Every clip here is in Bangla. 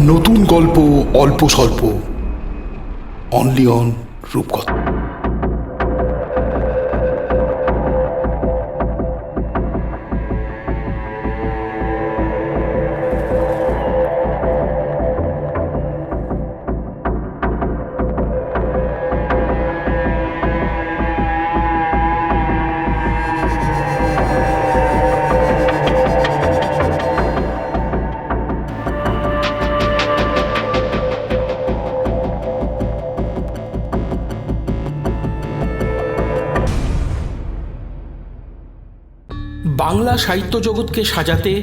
নতুন গল্প অল্প স্বল্প, অনলি অন রূপকথা। বাংলা সাহিত্য জগৎকে সাজাতে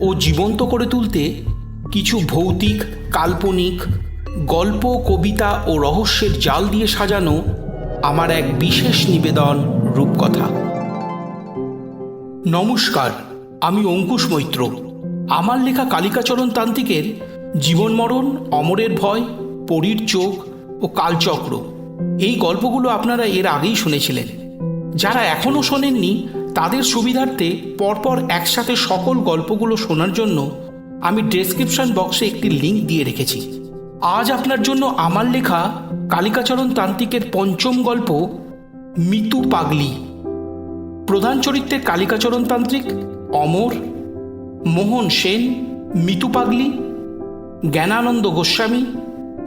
ও জীবন্ত করে তুলতে কিছু ভৌতিক, কাল্পনিক গল্প, কবিতা ও রহস্যের জাল দিয়ে সাজানো আমার এক বিশেষ নিবেদন রূপকথা। নমস্কার, আমি অঙ্কুশ মৈত্র। আমার লেখা কালিকাচরণ তান্ত্রিকের জীবন মরণ, অমরের ভয়, পরীর চোখ ও কালচক্র এই গল্পগুলো আপনারা এর আগেই শুনেছিলেন। যারা এখনও শোনেননি তাদের সুবিধার্থে পরপর একসাথে সকল গল্পগুলো শোনার জন্য আমি ডেসক্রিপশন বক্সে একটি লিঙ্ক দিয়ে রেখেছি। আজ আপনার জন্য আমার লেখা কালিকাচরণ তান্ত্রিকের পঞ্চম গল্প মিতু পাগলি। প্রধান চরিত্রে কালিকাচরণ তান্ত্রিক, অমর, মোহন সেন, মিতু পাগলি, জ্ঞানানন্দ গোস্বামী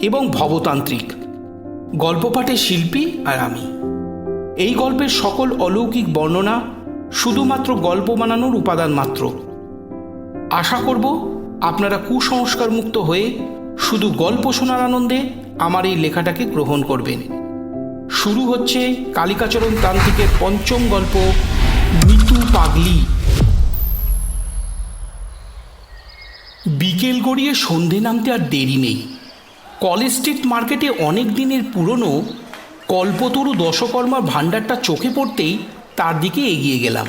এবং ভবতান্ত্রিক। গল্প পাঠে শিল্পী আর আমি। এই গল্পের সকল অলৌকিক বর্ণনা শুধুমাত্র গল্প বানানোর উপাদান মাত্র। আশা করব আপনারা কুসংস্কার মুক্ত হয়ে শুধু গল্প শোনার আনন্দে আমার এই লেখাটাকে গ্রহণ করবেন। শুরু হচ্ছে কালিকাচরণ তান্ত্রিকের পঞ্চম গল্প মিতু পাগলি। বিকেল গড়িয়ে সন্ধে নামতে আর দেরি নেই। কলেজ স্ট্রিট মার্কেটে অনেক দিনের পুরনো কল্পতরু দশকর্মার ভাণ্ডারটা চোখে পড়তেই তার দিকে এগিয়ে গেলাম।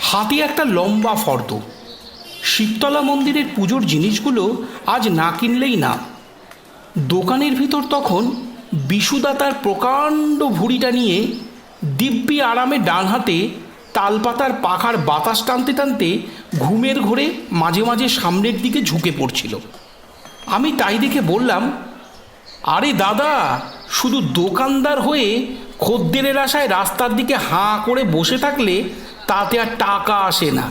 হাতে একটা লম্বা ফর্দ। শিবতলা মন্দিরের পুজোর জিনিসগুলো আজ না কিনলেই না। দোকানের ভিতর তখন বিশুদা তার প্রকাণ্ড ভুঁড়িটা নিয়ে দিব্যি আরামে ডান হাতে তালপাতার পাখার বাতাস টানতে টানতে ঘুমের ঘোরে মাঝে মাঝে সামনের দিকে ঝুঁকে পড়ছিল। আমি তাই দেখে বললাম, আরে দাদা, শুধু দোকানদার হয়ে খদ্দেরের আশায় রাস্তার দিকে হাঁ করে বসে থাকলে তাতে আর টাকা আসে না,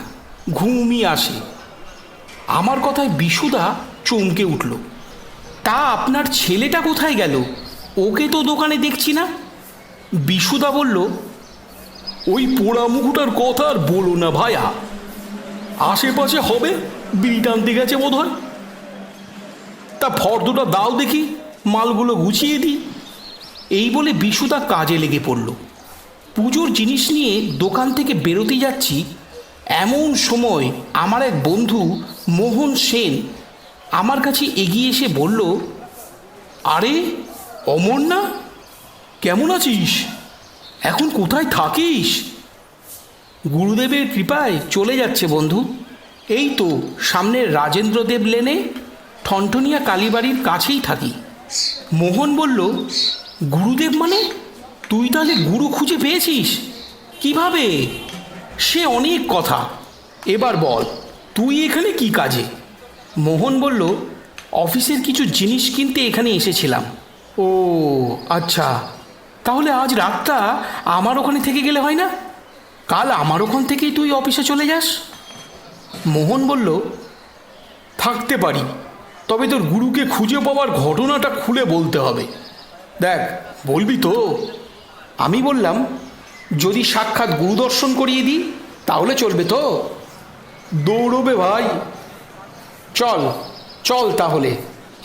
ঘুমই আসে। আমার কথায় বিশুদা চমকে উঠল। তা আপনার ছেলেটা কোথায় গেল? ওকে তো দোকানে দেখছি না। বিশুদা বলল, ওই পোড়া মুখটার কথা আর বলো না ভায়া, আশেপাশে হবে বিড়ি টানতে গেছে বোধ হয়। তা ফর্দটা দাও দেখি, মালগুলো গুছিয়ে দিই। এই বলে বিশুদা কাজে লেগে পড়ল। পুজোর জিনিস নিয়ে দোকান থেকে বেরোতে যাচ্ছি, এমন সময় আমার এক বন্ধু মোহন সেন আমার কাছে এগিয়ে এসে বলল, আরে অমর না, কেমন আছিস? এখন কোথায় থাকিস? গুরুদেবের কৃপায় চলে যাচ্ছে বন্ধু। এই তো সামনের রাজেন্দ্রদেব লেনে ঠনঠনিয়া কালীবাড়ির কাছেই থাকি। মোহন বলল, গুরুদেব মানে? তুই তাহলে গুরু খুঁজে পেয়েছিস? কিভাবে? সে অনেক কথা, এবার বল তুই এখানে কি কাজে? মোহন বলল, অফিসের কিছু জিনিস কিনতে এখানে এসেছিলাম। ও আচ্ছা, তাহলে আজ রাতটা আমার ওখানে থেকে গেলে হয় না? কাল আমার ওখান থেকেই তুই অফিসে চলে যাস। মোহন বলল, থাকতে পারি, তবে তোর গুরুকে খুঁজে পাওয়ার ঘটনাটা খুলে বলতে হবে। দেখ, বলবি তো? আমি বললাম, যদি সাক্ষাৎ গুরু দর্শন করিয়ে দিই তাহলে চলবে তো? দৌড়বে ভাই। চল চল তাহলে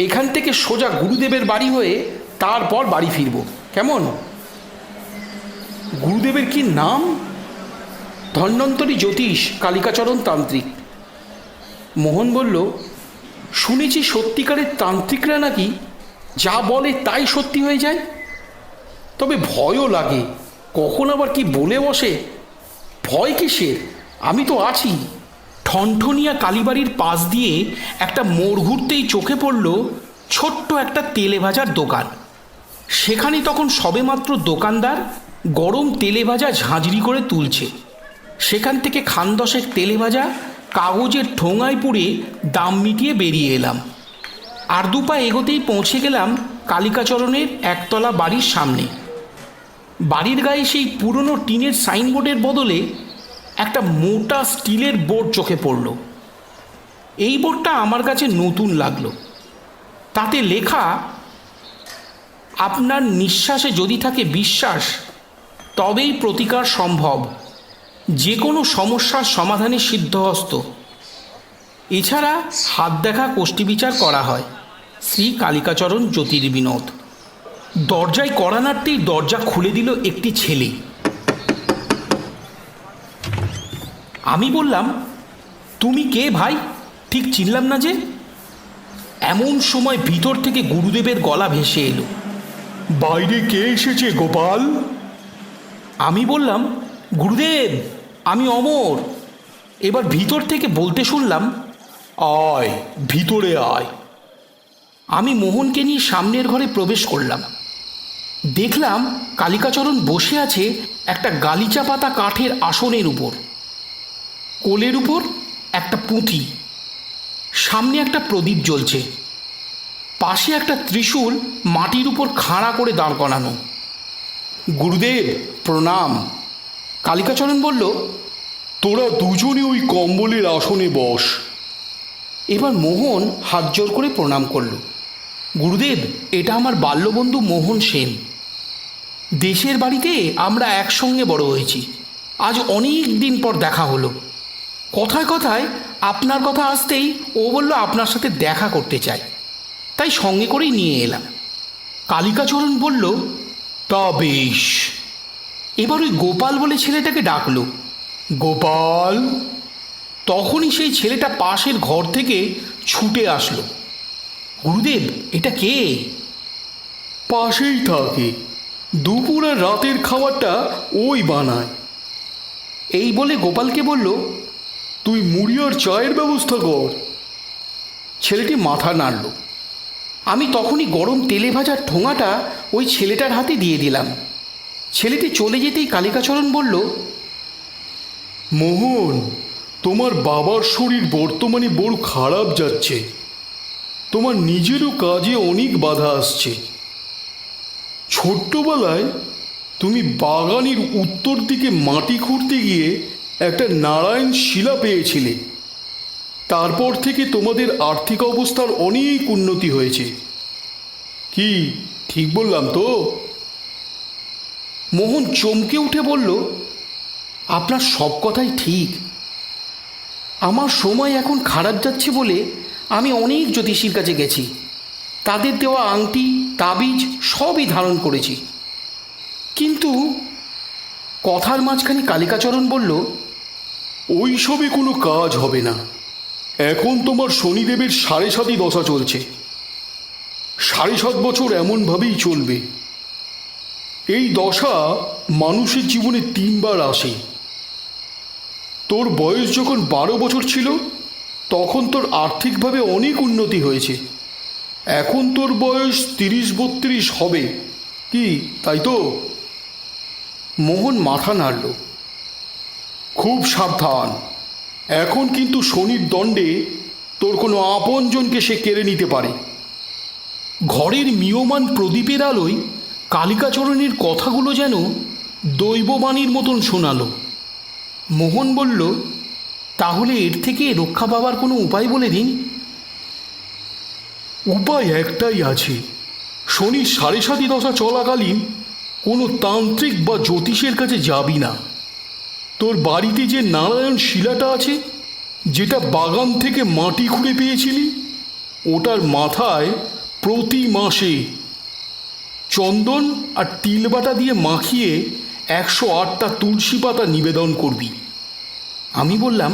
এখান থেকে সোজা গুরুদেবের বাড়ি হয়ে তারপর বাড়ি ফিরব, কেমন? গুরুদেবের কি নাম? ধন্বন্তরী জ্যোতিষ কালিকাচরণ তান্ত্রিক। মোহন বলল, শুনেছি সত্যিকারের তান্ত্রিকরা নাকি যা বলে তাই সত্যি হয়ে যায়। তবে ভয়ও লাগে, কখন আবার কি বলে বসে। ভয় কিসের, আমি তো আছি। ঠনঠনিয়া কালীবাড়ির পাশ দিয়ে একটা মোড় ঘুরতেই চোখে পড়ল ছোট্ট একটা তেলে ভাজার দোকান। সেখানে তখন সবেমাত্র দোকানদার গরম তেলে ভাজা ঝাঁঝরি করে তুলছে। সেখান থেকে খান দশেক তেলে ভাজা কাগজের ঠোঙায় পুড়ে দাম মিটিয়ে বেরিয়ে এলাম। আর দুপা এগোতেই পৌঁছে গেলাম কালিকাচরণের একতলা বাড়ির সামনে। বাড়ির গায়ে সেই পুরনো টিনের সাইনবোর্ডের বদলে একটা মোটা স্টিলের বোর্ড চোখে পড়ল। এই বোর্ডটা আমার কাছে নতুন লাগলো। তাতে লেখা, আপনার নিঃশ্বাসে যদি থাকে বিশ্বাস তবেই প্রতিকার সম্ভব, যে কোনো সমস্যার সমাধানে সিদ্ধহস্ত। এছাড়া হাত দেখা কোষ্ঠী বিচার করা হয়। শ্রী কালিকাচরণ জ্যোতির্বিনোদ। দরজায় কড়া নাড়তেই দরজা খুলে দিল একটি ছেলে। আমি বললাম, তুমি কে ভাই? ঠিক চিনলাম না যে। এমন সময় ভিতর থেকে গুরুদেবের গলা ভেসে এলো, বাইরে কে এসেছে গোপাল? আমি বললাম, গুরুদেব আমি অমর। এবার ভিতর থেকে বলতে শুনলাম, আয় ভিতরে আয়। আমি মোহনকে নিয়ে সামনের ঘরে প্রবেশ করলাম। দেখলাম কালিকাচরণ বসে আছে একটা গালিচা পাতা কাঠের আসনের উপর। কোলের উপর একটা পুঁথি, সামনে একটা প্রদীপ জ্বলছে, পাশে একটা ত্রিশূল মাটির উপর খাড়া করে দাঁড় করানো। গুরুদেব প্রণাম। কালিকাচরণ বলল, তোরা দুজনে ওই কম্বলের আসনে বস। এবার মোহন হাত জোর করে প্রণাম করল। গুরুদেব, এটা আমার বাল্যবন্ধু মোহন সেন। দেশের বাড়িতে আমরা একসঙ্গে বড় হয়েছি। আজ অনেক দিন পর দেখা হলো। কথায় কথায় আপনার কথা আসতেই ও বলল আপনার সাথে দেখা করতে চাই, তাই সঙ্গে করেই নিয়ে এলাম। কালিকাচরণ বলল, তা বেশ। এবার ওই গোপাল বলে ছেলেটাকে ডাকলো। গোপাল। তখনই সেই ছেলেটা পাশের ঘর থেকে ছুটে আসলো। গুরুদেব, এটা কে? পাশেই থাকে, দুপুর আর রাতের খাবারটা ওই বানায়। এই বলে গোপালকে বলল, তুই মুড়ি আর চায়ের ব্যবস্থা কর। ছেলেটি মাথা নাড়ল। আমি তখনই গরম তেলে ভাজা ঠোঙাটা ওই ছেলেটার হাতে দিয়ে দিলাম। ছেলেটি চলে যেতেই কালিকাচরণ বলল, মোহন, তোমার বাবার শরীর বর্তমানে বড় খারাপ যাচ্ছে। তোমার নিজেরও কাজে অনেক বাধা আসছে। ছোট্টবেলায় তুমি বাগানের উত্তর দিকে মাটি খুঁড়তে গিয়ে একটা নারায়ণ শিলা পেয়েছিলে। তারপর থেকে তোমাদের আর্থিক অবস্থার অনেক উন্নতি হয়েছে। কি ঠিক বললাম তো? মোহন চমকে উঠে বলল, আপনার সব কথাই ঠিক। আমার সময় এখন খারাপ যাচ্ছে বলে আমি অনেক জ্যোতিষীর কাছে গেছি। তাদের দেওয়া আংটি তাবিজ সবই ধারণ করেছি, কিন্তু কথার মাঝখানে কালিকাচরণ বলল, ওই সবে কোনো কাজ হবে না। এখন তোমার শনিদেবের 7.5 দশা চলছে। 7.5 বছর এমনভাবেই চলবে। এই দশা মানুষের জীবনে 3 বার আসে। তোর বয়স যখন 12 বছর ছিল তখন তোর আর্থিকভাবে অনেক উন্নতি হয়েছে। এখন তোর বয়স 30-32 হবে, কি তাই তো? মোহন মাথা নাড়ল। খুব সাবধান, এখন কিন্তু শনির দণ্ডে তোর কোনো আপনজনকে সে কেড়ে নিতে পারে। ঘরের মিয়মান প্রদীপের আলোয় কালিকাচরণের কথাগুলো যেন দৈববাণীর মতন শোনালো। মোহন বলল, তাহলে এর থেকে রক্ষা পাওয়ার কোনো উপায় বলে দিন। উপায় একটাই আছে। শনি 7.5 দশা চলাকালীন কোনো তান্ত্রিক বা জ্যোতিষের কাছে যাবি না। তোর বাড়িতে যে নারায়ণ শিলাটা আছে, যেটা বাগান থেকে মাটি খুঁড়ে পেয়েছিলি, ওটার মাথায় প্রতি মাসে চন্দন আর তিলবাটা দিয়ে মাখিয়ে 108টা তুলসী পাতা নিবেদন করবি। আমি বললাম,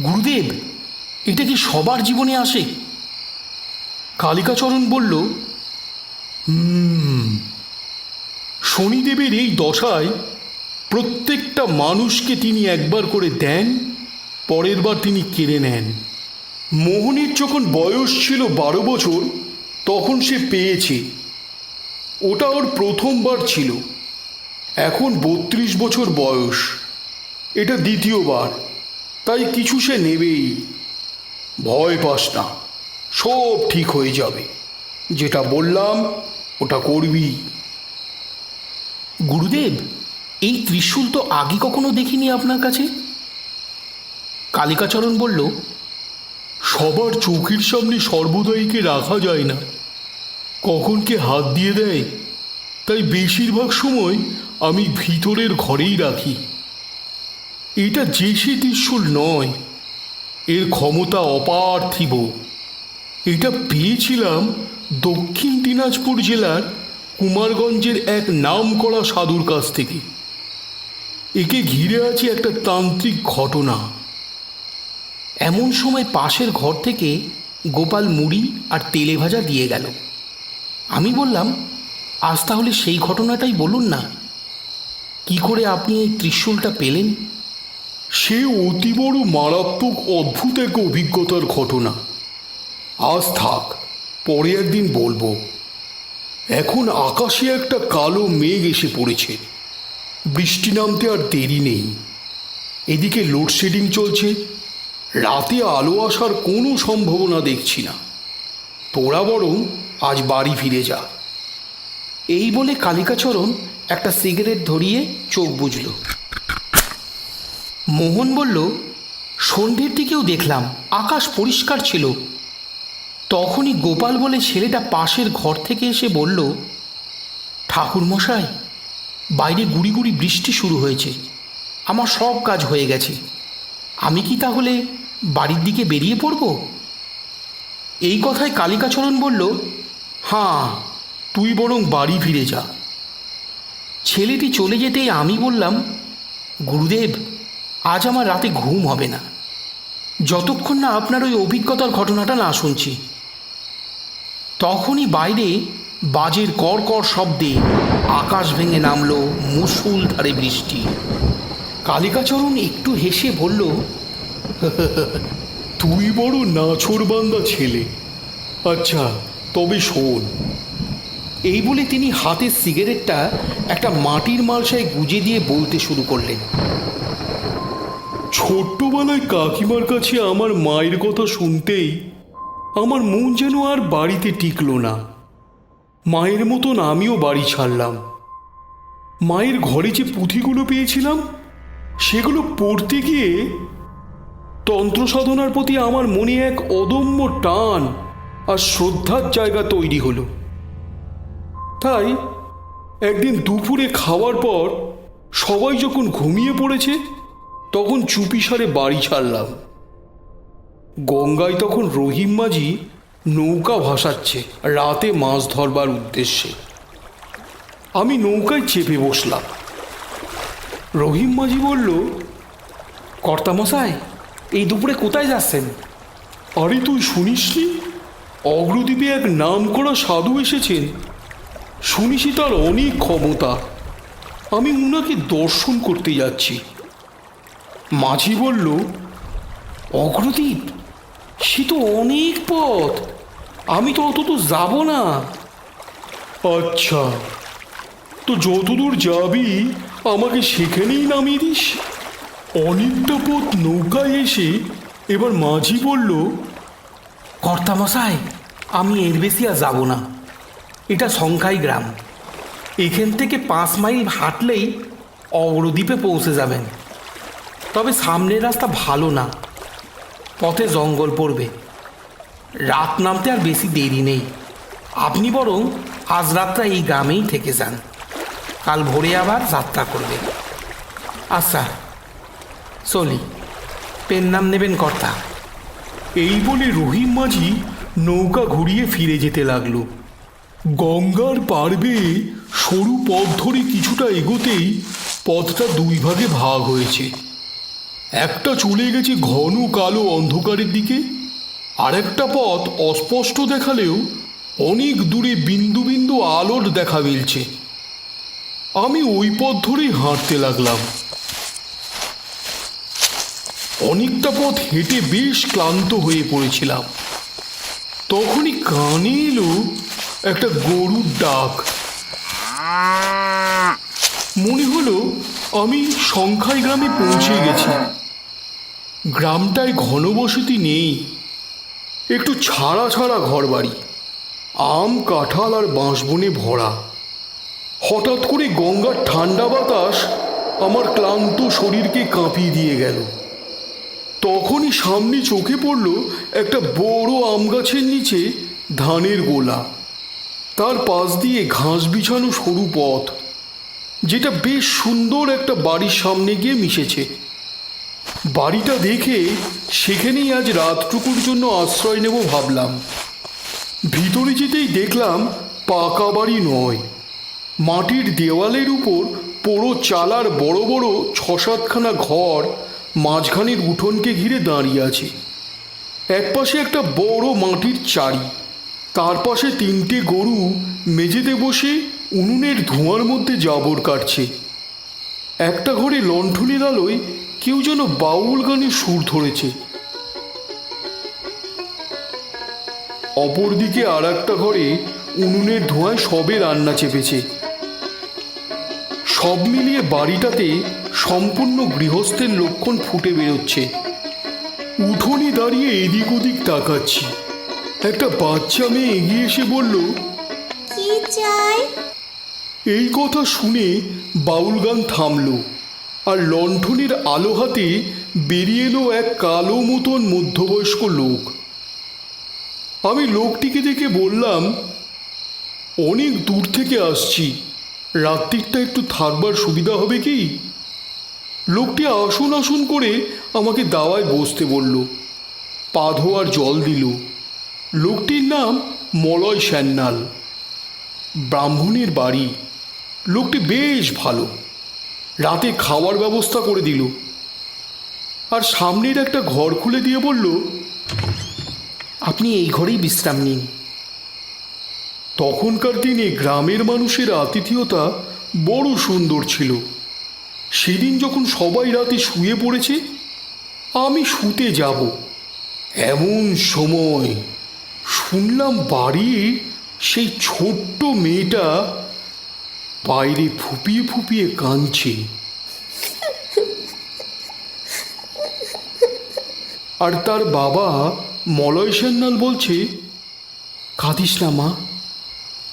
গুরুদেব, এটা কি সবার জীবনে আসে? কালিকাচরণ বলল, শনিদেবের এই দশায় প্রত্যেকটা মানুষকে তিনি একবার করে দেন, পরের বার তিনি কেড়ে নেন। মোহনের যখন বয়স ছিল 12 বছর তখন সে পেয়েছে। ওটা ওর প্রথমবার ছিল। এখন 32 বছর বয়স, এটা দ্বিতীয়বার, তাই কিছু সে নেবেই। ভয় পাস না, সব ঠিক হয়ে যাবে। যেটা বললাম ওটা করবি। গুরুদেব, এই ত্রিশূল তো আগে কখনো দেখিনি আপনার কাছে। কালিকাচরণ বলল, সবার চোখের সামনে সর্বদাইকে রাখা যায় না, কখন কে হাত দিয়ে দেয়। তাই বেশিরভাগ সময় আমি ভিতরের ঘরেই রাখি। এটা যে সে ত্রিশূল নয়, এর ক্ষমতা অপার্থিব। এটা পেয়েছিলাম দক্ষিণ দিনাজপুর জেলার কুমারগঞ্জের এক নামকরা সাধুর কাছ থেকে। একে ঘিরে আছে একটা তান্ত্রিক ঘটনা। এমন সময় পাশের ঘর থেকে গোপাল মুড়ি আর তেলে ভাজা দিয়ে গেল। আমি বললাম, আজ তাহলে সেই ঘটনাটাই বলুন না। কি করে আপনি এই ত্রিশূলটা পেলেন? সে অতি বড় মারাত্মক অদ্ভুত এক অভিজ্ঞতার ঘটনা। আজ থাক, পরে একদিন বলবো। এখন আকাশে একটা কালো মেঘ এসে পড়েছে। বৃষ্টি নামতে আর দেরি নেই। এদিকে লোডশেডিং চলছে। রাতে আলো আসার কোনো সম্ভাবনা দেখছি না। তোরা বরং আজ বাড়ি ফিরে যা। এই বলে কালিকাচরণ একটা সিগারেট ধরিয়ে চোখ বুজল। মোহন বলল, সন্ধ্যের দিকেও দেখলাম আকাশ পরিষ্কার ছিল। তখনই গোপাল বলে ছেলেটা পাশের ঘর থেকে এসে বলল, ঠাকুরমশাই, বাইরে গুড়ি গুড়ি বৃষ্টি শুরু হয়েছে। আমার সব কাজ হয়ে গেছে। আমি কি তাহলে বাড়ির দিকে বেরিয়ে পড়ব? এই কথায় কালিকাচরণ বলল, হ্যাঁ, তুই বরং বাড়ি ফিরে যা। ছেলেটি চলে যেতেই আমি বললাম, গুরুদেব, আজ আমার রাতে ঘুম হবে না যতক্ষণ না আপনার ওই অভিজ্ঞতার ঘটনাটা না শুনছি। তখনই বাইরে বাজের কড়কড় শব্দে আকাশ ভেঙে নামলো মুষলধারে বৃষ্টি। কালিকাচরণ একটু হেসে বলল, তুই বড় নাছোড়বান্দা ছেলে। আচ্ছা, তবে শোন। এই বলে তিনি হাতের সিগারেটটা একটা মাটির মালসায় গুজে দিয়ে বলতে শুরু করলেন, ছোট্টবেলায় কাকিমার কাছে আমার মায়ের কথা শুনতেই আমার মন যেন আর বাড়িতে টিকল না। মায়ের মতন আমিও বাড়ি ছাড়লাম। মায়ের ঘরে যে পুঁথিগুলো পেয়েছিলাম সেগুলো পড়তে গিয়ে তন্ত্র সাধনার প্রতি আমার মনে এক অদম্য টান আর শ্রদ্ধার জায়গা তৈরি হলো। তাই একদিন দুপুরে খাওয়ার পর সবাই যখন ঘুমিয়ে পড়েছে তখন চুপিসারে বাড়ি ছাড়লাম। গঙ্গায় তখন রহিম মাঝি নৌকা ভাসাচ্ছে রাতে মাছ ধরবার উদ্দেশ্যে। আমি নৌকায় চেপে বসলাম। রহিম মাঝি বলল, কর্তামশাই, এই দুপুরে কোথায় যাচ্ছেন? আরে তুই শুনিসনি? অগ্রদ্বীপে এক নামকরা সাধু এসেছেন। শুনিছি তার অনেক ক্ষমতা। আমি উনাকে দর্শন করতে যাচ্ছি। মাঝি বলল, অগ্রদ্বীপ? সে তো অনেক পথ, আমি তো অত তো যাব না। আচ্ছা, তো যতদূর যাবি আমাকে সেখানেই নামিয়ে দিস। অনেকটা পথ নৌকায় এসে এবার মাঝি বলল, কর্তামশাই, আমি এর বেশি আর যাব না। এটা সংখ্যাই গ্রাম। এখান থেকে 5 মাইল হাঁটলেই অগ্রদ্বীপে পৌঁছে যাবেন। তবে সামনের রাস্তা ভালো না, পথে জঙ্গল পড়বে। রাত নামতে আর বেশি দেরি নেই। আপনি বরং আজ রাতটা এই গ্রামেই থেকে যান, কাল ভোরে আবার যাত্রা করবে। আচ্ছা, চলি। পেন নাম নেবেন কর্তা? এই বলে রহিম মাঝি নৌকা ঘুরিয়ে ফিরে যেতে লাগলো। গঙ্গার পার বেয়ে সরু পথ ধরে কিছুটা এগোতেই পথটা 2 ভাগে ভাগ হয়েছে। একটা চলে গেছে ঘন কালো অন্ধকারের দিকে, আর একটা পথ অস্পষ্ট দেখালেও অনেক দূরে বিন্দু বিন্দু আলোর দেখা মিলছে। আমি ওই পথ ধরেই হাঁটতে লাগলাম। অনেকটা পথ হেঁটে বেশ ক্লান্ত হয়ে পড়েছিলাম। তখনই কানে এলো একটা গরুর ডাক। মনে হলো আমি সংখ্যাই গ্রামে পৌঁছে গেছি। গ্রামটায় ঘনবসতি নেই। একটু ছাড়া ছাড়া ঘর বাড়ি, আম কাঁঠাল আর বাঁশবনে ভরা। হঠাৎ করে গঙ্গার ঠান্ডা বাতাস আমার ক্লান্ত শরীরকে কাঁপিয়ে দিয়ে গেল। তখনই সামনে চোখে পড়ল একটা বড় আম গাছের নিচে ধানের গোলা, তার পাশ দিয়ে ঘাস বিছানো সরু পথ, যেটা বেশ সুন্দর একটা বাড়ির সামনে গিয়ে মিশেছে। বাড়িটা দেখে সেখানেই আজ রাতটুকুর জন্য আশ্রয় নেব ভাবলাম। ভিতরে যেতেই দেখলাম পাকা বাড়ি নয়, মাটির দেওয়ালের উপর পোড়ো চালার বড় বড় ৬-৭খানা ঘর মাঝখানের উঠোনকে ঘিরে দাঁড়িয়ে আছে। একপাশে একটা বড় মাটির চারি, তার পাশে ৩টে গরু মেঝেতে বসে উনুনের ধোঁয়ার মধ্যে জাবর কাটছে। একটা ঘরে লণ্ঠনের আলোয় কেউ যেন বাউল গানের সুর ধরেছে। অপরদিকে আর একটা ঘরে উনুনের ধোঁয়ায় সবে রান্না চেপেছে। সব মিলিয়ে বাড়িটাতে সম্পূর্ণ গৃহস্থের লক্ষণ ফুটে বেরোচ্ছে। উঠোনে দাঁড়িয়ে এদিক ওদিক তাকাচ্ছি। একটা বাচ্চা মেয়ে এগিয়ে এসে বলল, কি চাই? এই কথা শুনে বাউল গান থামল, আর লণ্ঠনের আলো হাতে বেরিয়ে এলো এক কালো মতন মধ্যবয়স্ক লোক। আমি লোকটিকে দেখে বললাম, অনেক দূর থেকে আসছি, রাত্রিটা একটু থাকবার সুবিধা হবে কি? লোকটি আসুন আসুন করে আমাকে দাওয়ায় বসতে বলল, পা ধোয়ার জল দিল। লোকটির নাম মলয় সান্যাল, ব্রাহ্মণের বাড়ি। লোকটি বেশ ভালো, রাতে খাওয়ার ব্যবস্থা করে দিল, আর সামনের একটা ঘর খুলে দিয়ে বলল, আপনি এই ঘরেই বিশ্রাম নিন। তখনকার দিনে গ্রামের মানুষের আতিথেয়তা বড় সুন্দর ছিল। সেদিন যখন সবাই রাতে শুয়ে পড়েছে, আমি শুতে যাব, এমন সময় শুনলাম বাড়ির সেই ছোট্ট মেয়েটা বাইরে ফুপিয়ে ফুপিয়ে কাঁদছে। আর তার বাবা মলয় সান্যাল বলছে, কাঁদিস না মা,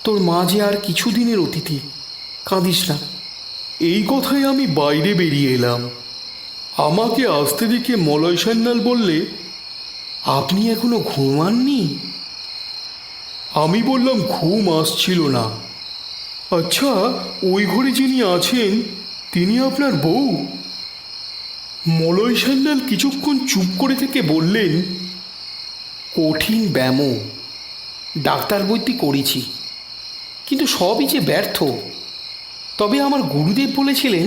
তোর মা যে আর কিছুদিনের অতিথি, কাঁদিস না। এই কথায় আমি বাইরে বেরিয়ে এলাম। আমাকে আসতে দেখে মলয় সান্যাল বললে, আপনি এখনো ঘুমাননি? আমি বললাম ঘুম আসছিল না। আচ্ছা, ওই ঘরে যিনি আছেন তিনি আপনার বউ? মলয় সান্যাল কিছুক্ষণ চুপ করে থেকে বললেন, কঠিন ব্যায়াম ডাক্তার বৈদ্যি করেছি, কিন্তু সবই যে ব্যর্থ। তবে আমার গুরুদেব বলেছিলেন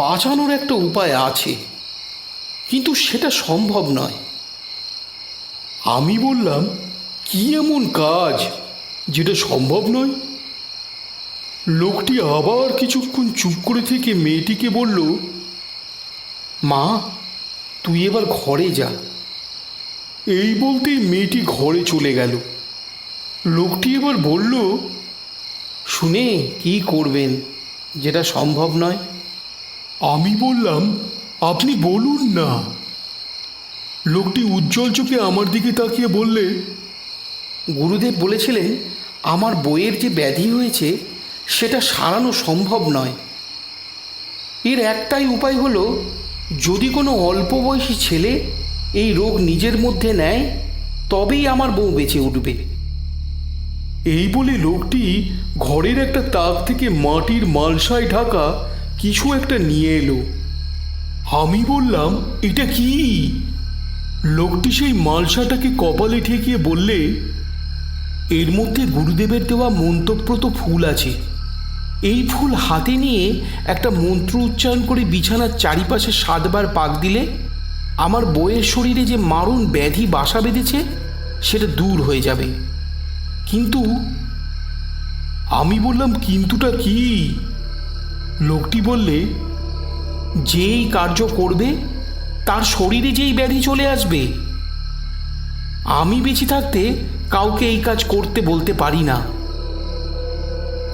বাঁচানোর একটা উপায় আছে, কিন্তু সেটা সম্ভব নয়। আমি বললাম, কি এমন কাজ যেটা সম্ভব নয়? লোকটি আবার কিছুক্ষণ চুপ করে থেকে মেয়েটিকে বলল, মা, তুই এবার ঘরে যা। এই বলতেই মেয়েটি ঘরে চলে গেল। লোকটি এবার বলল, শুনে কি করবেন যেটা সম্ভব নয়? আমি বললাম, আপনি বলুন না। লোকটি উজ্জ্বল চোখে আমার দিকে তাকিয়ে বললে, গুরুদেব বলেছিলেন আমার বইয়ের যে ব্যাধি হয়েছে সেটা সারানো সম্ভব নয়। এর একটাই উপায় হলো, যদি কোনো অল্প বয়সী ছেলে এই রোগ নিজের মধ্যে নেয়, তবেই আমার বউ বেঁচে উঠবে। এই বলে লোকটি ঘরের একটা তাক থেকে মাটির মালসায় ঢাকা কিছু একটা নিয়ে এলো। আমি বললাম, এটা কি? লোকটি সেই মালসাটাকে কপালে ঠেকিয়ে বললে, এর মধ্যে গুরুদেবের দেওয়া মন্ত্রপ্রত ফুল আছে। এই ফুল হাতে নিয়ে একটা মন্ত্র উচ্চারণ করে বিছানার চারিপাশে 7 বার পাক দিলে আমার বউয়ের শরীরে যে মারণ ব্যাধি বাসা বেঁধেছে সেটা দূর হয়ে যাবে। কিন্তু আমি বললাম, কিন্তুটা কি? লোকটি বললে, যেই কার্য করবে তার শরীরে যেই ব্যাধি চলে আসবে। আমি বেঁচে থাকতে কাউকে এই কাজ করতে বলতে পারি না।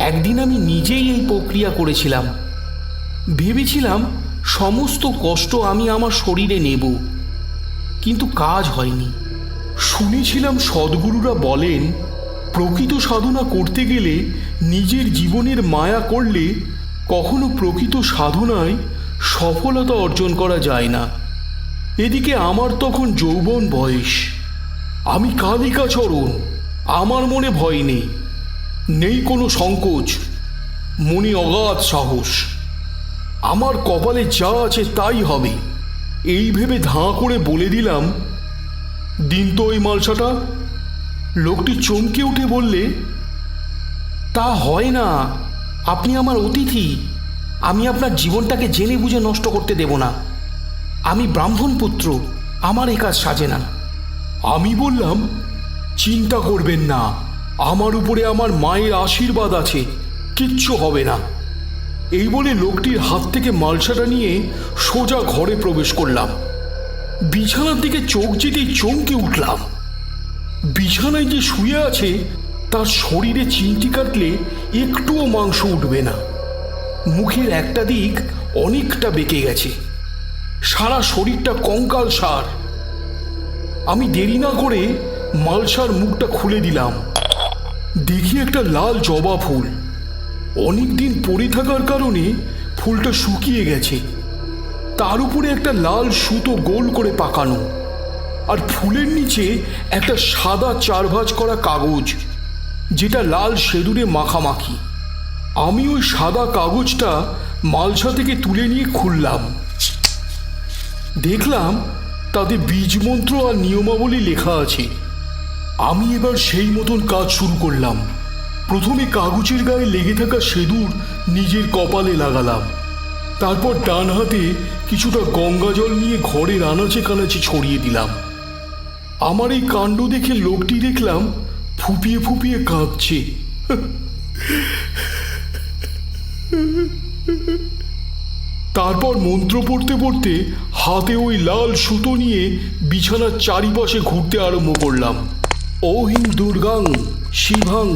একদিন আমি নিজেই এই প্রক্রিয়া করেছিলাম। ভেবেছিলাম সমস্ত কষ্ট আমি আমার শরীরে নেব, কিন্তু কাজ হয়নি। শুনেছিলাম সদ্গুরুরা বলেন প্রকৃত সাধনা করতে গেলে নিজের জীবনের মায়া করলে কখনো প্রকৃত সাধনায় সফলতা অর্জন করা যায় না। এদিকে আমার তখন যৌবন বয়স, আমি কালিকাচরণ, আমার মনে ভয় নেই, নেই কোনো সংকোচ, মনে অগাধ সাহস। আমার কপালে যা আছে তাই হবে, এই ভেবে ধাঁ করে বলে দিলাম, দিন তো ওই মালসাটা। লোকটি চমকে উঠে বললে, তা হয় না, আপনি আমার অতিথি, আমি আপনার জীবনটাকে জেনে বুঝে নষ্ট করতে দেব না। আমি ব্রাহ্মণ পুত্র, আমার এ কাজ সাজে না। আমি বললাম, চিন্তা করবেন না, আমার উপরে আমার মায়ের আশীর্বাদ আছে, কিচ্ছু হবে না। এই বলে লোকটির হাত থেকে মালসাটা নিয়ে সোজা ঘরে প্রবেশ করলাম। বিছানার দিকে চোখ যেতেই চমকে উঠলাম। বিছানায় যে শুয়ে আছে তার শরীরে চিমটি কাটলে একটুও মাংস উঠবে না। মুখের একটা দিক অনেকটা বেঁকে গেছে, সারা শরীরটা কঙ্কাল সার। আমি দেরি না করে মালসার মুখটা খুলে দিলাম। দেখি একটা লাল জবা ফুল, অনেকদিন পড়ে থাকার কারণে ফুলটা শুকিয়ে গেছে। তার উপরে একটা লাল সুতো গোল করে পাকানো, আর ফুলের নিচে একটা সাদা চারভাঁজ করা কাগজ, যেটা লাল সেঁদুরে মাখামাখি। আমি ওই সাদা কাগজটা মালসা থেকে তুলে নিয়ে খুললাম। দেখলাম তাতে বীজমন্ত্র আর নিয়মাবলী লেখা আছে। আমি এবার সেই মতন কাজ শুরু করলাম। প্রথমে কাগজের গায়ে লেগে থাকা সিঁদুর নিজের কপালে লাগালাম। তারপর ডান হাতে কিছুটা গঙ্গা জল নিয়ে ঘরের আনাচে কানাচে ছড়িয়ে দিলাম। আমার এই কাণ্ড দেখে লোকটি দেখলাম ফুপিয়ে ফুপিয়ে কাঁদছে। তারপর মন্ত্র পড়তে পড়তে হাতে ওই লাল সুতো নিয়ে বিছানার চারিপাশে ঘুরতে আরম্ভ করলাম। ওহিং দুর্গাং শিভাং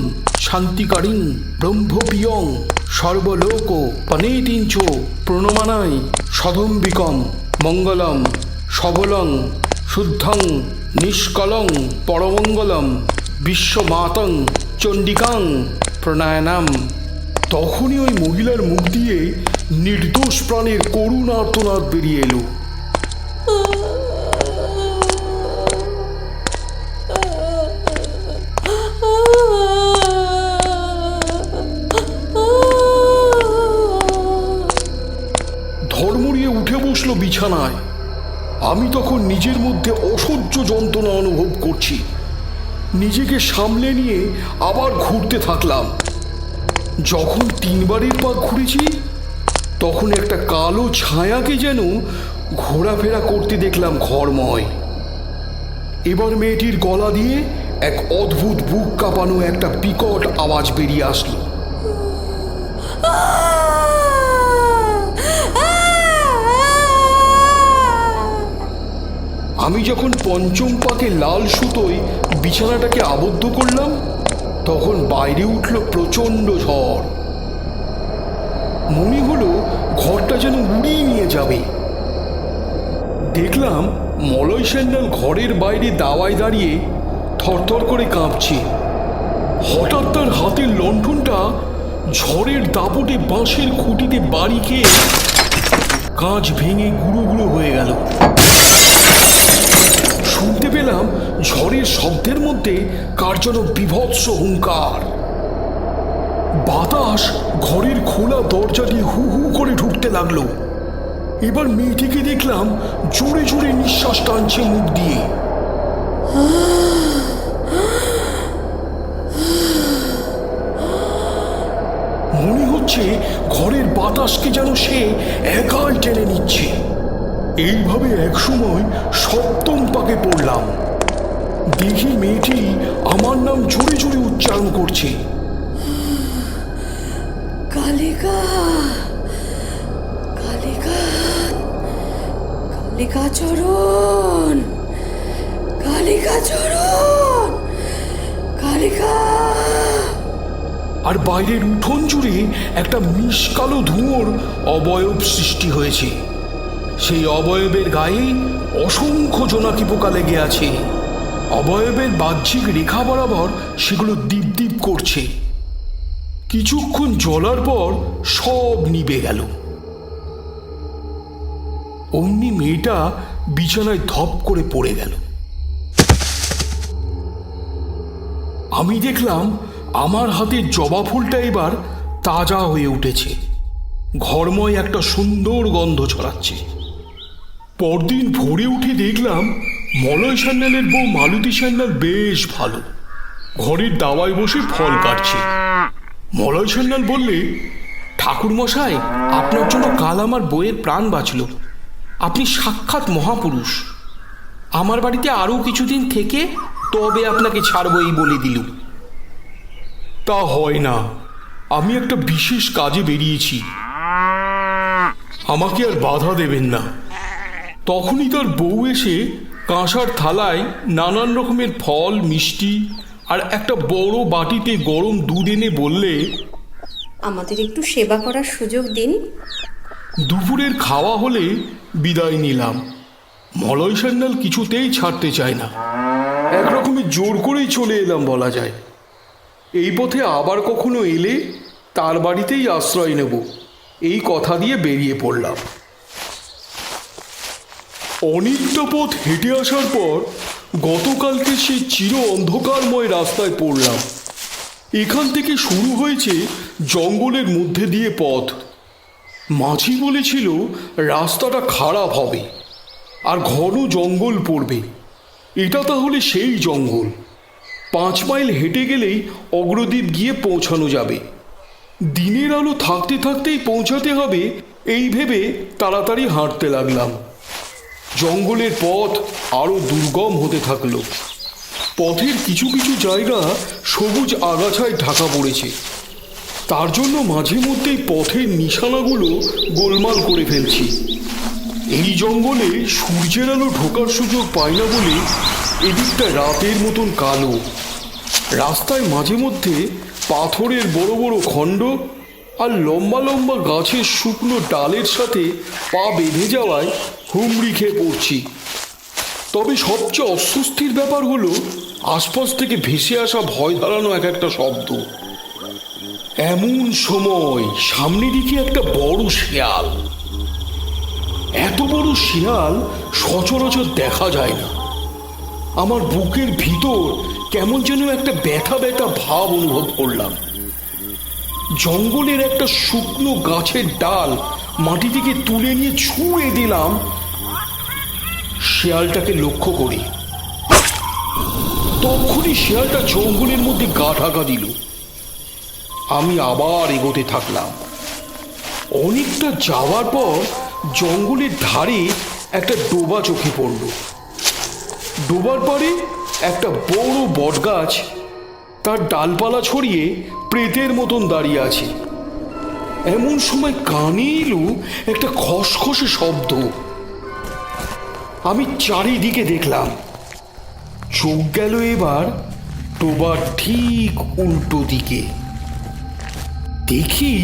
শান্তিকারিং ব্রহ্মপ্রিয়ং সর্বলোক পনেতিঞ্চ প্রণমানায় সদম্বিকম মঙ্গলম সবলং শুদ্ধং নিষ্কলং পরমঙ্গলম বিশ্বমাতং চণ্ডিকাং প্রণায়নাম। তখনই ওই মহিলার মুখ দিয়ে নির্দোষ প্রাণের করুণ আর্তনাদ বেরিয়ে এলো। ধর্মড়িয়ে উঠে বসলো বিছানায়। আমি তখন নিজের মধ্যে অসহ্য যন্ত্রণা অনুভব করছি। নিজেকে সামলে নিয়ে আবার ঘুরতে থাকলাম। যখন 3 বারের পা ঘুরেছি তখন একটা কালো ছায়াকে যেন ঘোরাফেরা করতে দেখলাম ঘরময়। এবার মেয়েটির গলা দিয়ে এক অদ্ভুত বুক কাঁপানো একটা বিকট আওয়াজ বেরিয়ে আসলো। আমি যখন পঞ্চম পাকে লাল সুতোয় বিছানাটাকে আবদ্ধ করলাম তখন বাইরে উঠল প্রচণ্ড ঝড়। মনে হলো ঘরটা যেন উড়িয়ে নিয়ে যাবে। দেখলাম মলয় স্যান্ডাল ঘরের বাইরে দাওয়ায় দাঁড়িয়ে থরথর করে কাঁপছে। হঠাৎ তার হাতের লণ্ঠনটা ঝড়ের দাপটে বাঁশের খুঁটিতে বাড়ি খেয়ে কাঁচ ভেঙে গুঁড়ো গুঁড়ো হয়ে গেল। শুনতে পেলাম ঝড়ের শব্দের মধ্যে কার যেন বীভৎস হুঙ্কার। বাতাস ঘরের খোলা দরজা দিয়ে হু হু করে ঢুকতে লাগলো। এবার মেয়েটিকে দেখলাম জোরে জোরে নিঃশ্বাস টানছে মুখ দিয়ে। মনে হচ্ছে ঘরের বাতাসকে যেন সে একাই টেনে নিচ্ছে। এইভাবে একসময় সপ্তম পাকে পড়লাম। দেখি মেয়েটি আমার নাম জোরে জোরে উচ্চারণ করছে। কালিকা কালিকা কালিকাচরণ কালিকাচরণ কালিকা। আর বাইরের উঠোন জুড়ে একটা মিশকালো ধুঁয়োর অবয়ব সৃষ্টি হয়েছে। সেই অবয়বের গায়ে অসংখ্য জোনাকি পোকা লেগে আছে। অবয়বের বাহ্যিক রেখা বরাবর সেগুলো দীপ দীপ করছে। কিছুক্ষণ জ্বলার পর সব নিভে গেল। অমনি মেয়েটা বিছানায় ধপ করে পড়ে গেল। আমি দেখলাম আমার হাতের জবা ফুলটা এবার তাজা হয়ে উঠেছে, ঘরময় একটা সুন্দর গন্ধ ছড়াচ্ছে। পরদিন ভোরে উঠে দেখলাম মলয় সান্যালের বউ মালতী সান্যাল বেশ ভালো, ঘরের দাওয়ায় বসে ফল কাটছে। মলয় সান্যাল বললে, ঠাকুরমশাই, আপনার জন্য কাল আমার বইয়ের প্রাণ বাঁচল। আপনি সাক্ষাৎ মহাপুরুষ। আমার বাড়িতে আরও কিছুদিন থেকে তবে আপনাকে ছাড়বই বলে দিলুম। তা হয় না, আমি একটা বিশেষ কাজে বেরিয়েছি, আমাকে আর বাধা দেবেন না। তখনই তার বউ এসে কাঁসার থালায় নানান রকমের ফল, মিষ্টি আর একটা বড় বাটিতে গরম দুধ এনে বললে, আমাদের একটু সেবা করার সুযোগ দিন। দুপুরের খাওয়া হলে বিদায় নিলাম। মলয় সান্যাল কিছুতেই ছাড়তে চায় না, একরকমের জোর করেই চলে এলাম বলা যায়। এই পথে আবার কখনো এলে তার বাড়িতেই আশ্রয় নেব, এই কথা দিয়ে বেরিয়ে পড়লাম। অনেকটা পথ হেঁটে আসার পর গতকালকে সেই চির অন্ধকারময় রাস্তায় পড়লাম। এখান থেকে শুরু হয়েছে জঙ্গলের মধ্যে দিয়ে পথ। মাঝি বলেছিল রাস্তাটা খারাপ হবে আর ঘন জঙ্গল পড়বে। এটা তাহলে সেই জঙ্গল। 5 মাইল হেঁটে গেলেই অগ্রদ্বীপ গিয়ে পৌঁছানো যাবে। দিনের আলো থাকতে থাকতেই পৌঁছাতে হবে, এই ভেবে তাড়াতাড়ি হাঁটতে লাগলাম। জঙ্গলের পথ আরও দুর্গম হতে থাকলো। পথের কিছু কিছু জায়গা সবুজ আগাছায় ঢাকা পড়েছে, তার জন্য মাঝে মধ্যেই পথের নিশানাগুলো গোলমাল করে ফেলছি। এই জঙ্গলে সূর্যের আলো ঢোকার সুযোগ পায় না বলে এদিকটা রাতের মতন কালো। রাস্তায় মাঝে মধ্যে পাথরের বড় বড় খণ্ড আর লম্বা লম্বা গাছের শুকনো ডালের সাথে পা বেঁধে যাওয়ায় হুমড়ি খেয়ে পড়ছি। তবে সবচেয়ে অস্বস্তির ব্যাপার হলো আশপাশ থেকে ভেসে আসা ভয় ধারানো এক একটা শব্দ। এমন সময় সামনে দিকে একটা বড় শেয়াল। এত বড় শিয়াল সচরাচর দেখা যায় না। আমার বুকের ভিতর কেমন যেন একটা ব্যথা ব্যথা ভাব অনুভব করলাম। জঙ্গলের একটা শুকনো গাছের ডাল মাটি থেকে তুলে নিয়ে ছুঁড়ে দিলাম শিয়ালটাকে লক্ষ্য করি। তখনই শিয়ালটা জঙ্গলের মধ্যে গা ঢাকা দিল। আমি আবার এগোতে থাকলাম। অনেকটা যাওয়ার পর জঙ্গলের ধারে একটা ডোবা চোখে পড়ল। ডোবার পাড়ে একটা বড় বটগাছ, তার ডালপালা ছড়িয়ে প্রেতের মতন দাঁড়িয়ে আছে। এমন সময় কানে এলো একটা খসখসে শব্দ। আমি চারিদিকে দেখলাম। চোখ গেল এবার ডোবার ঠিক উল্টো দিকে। দেখি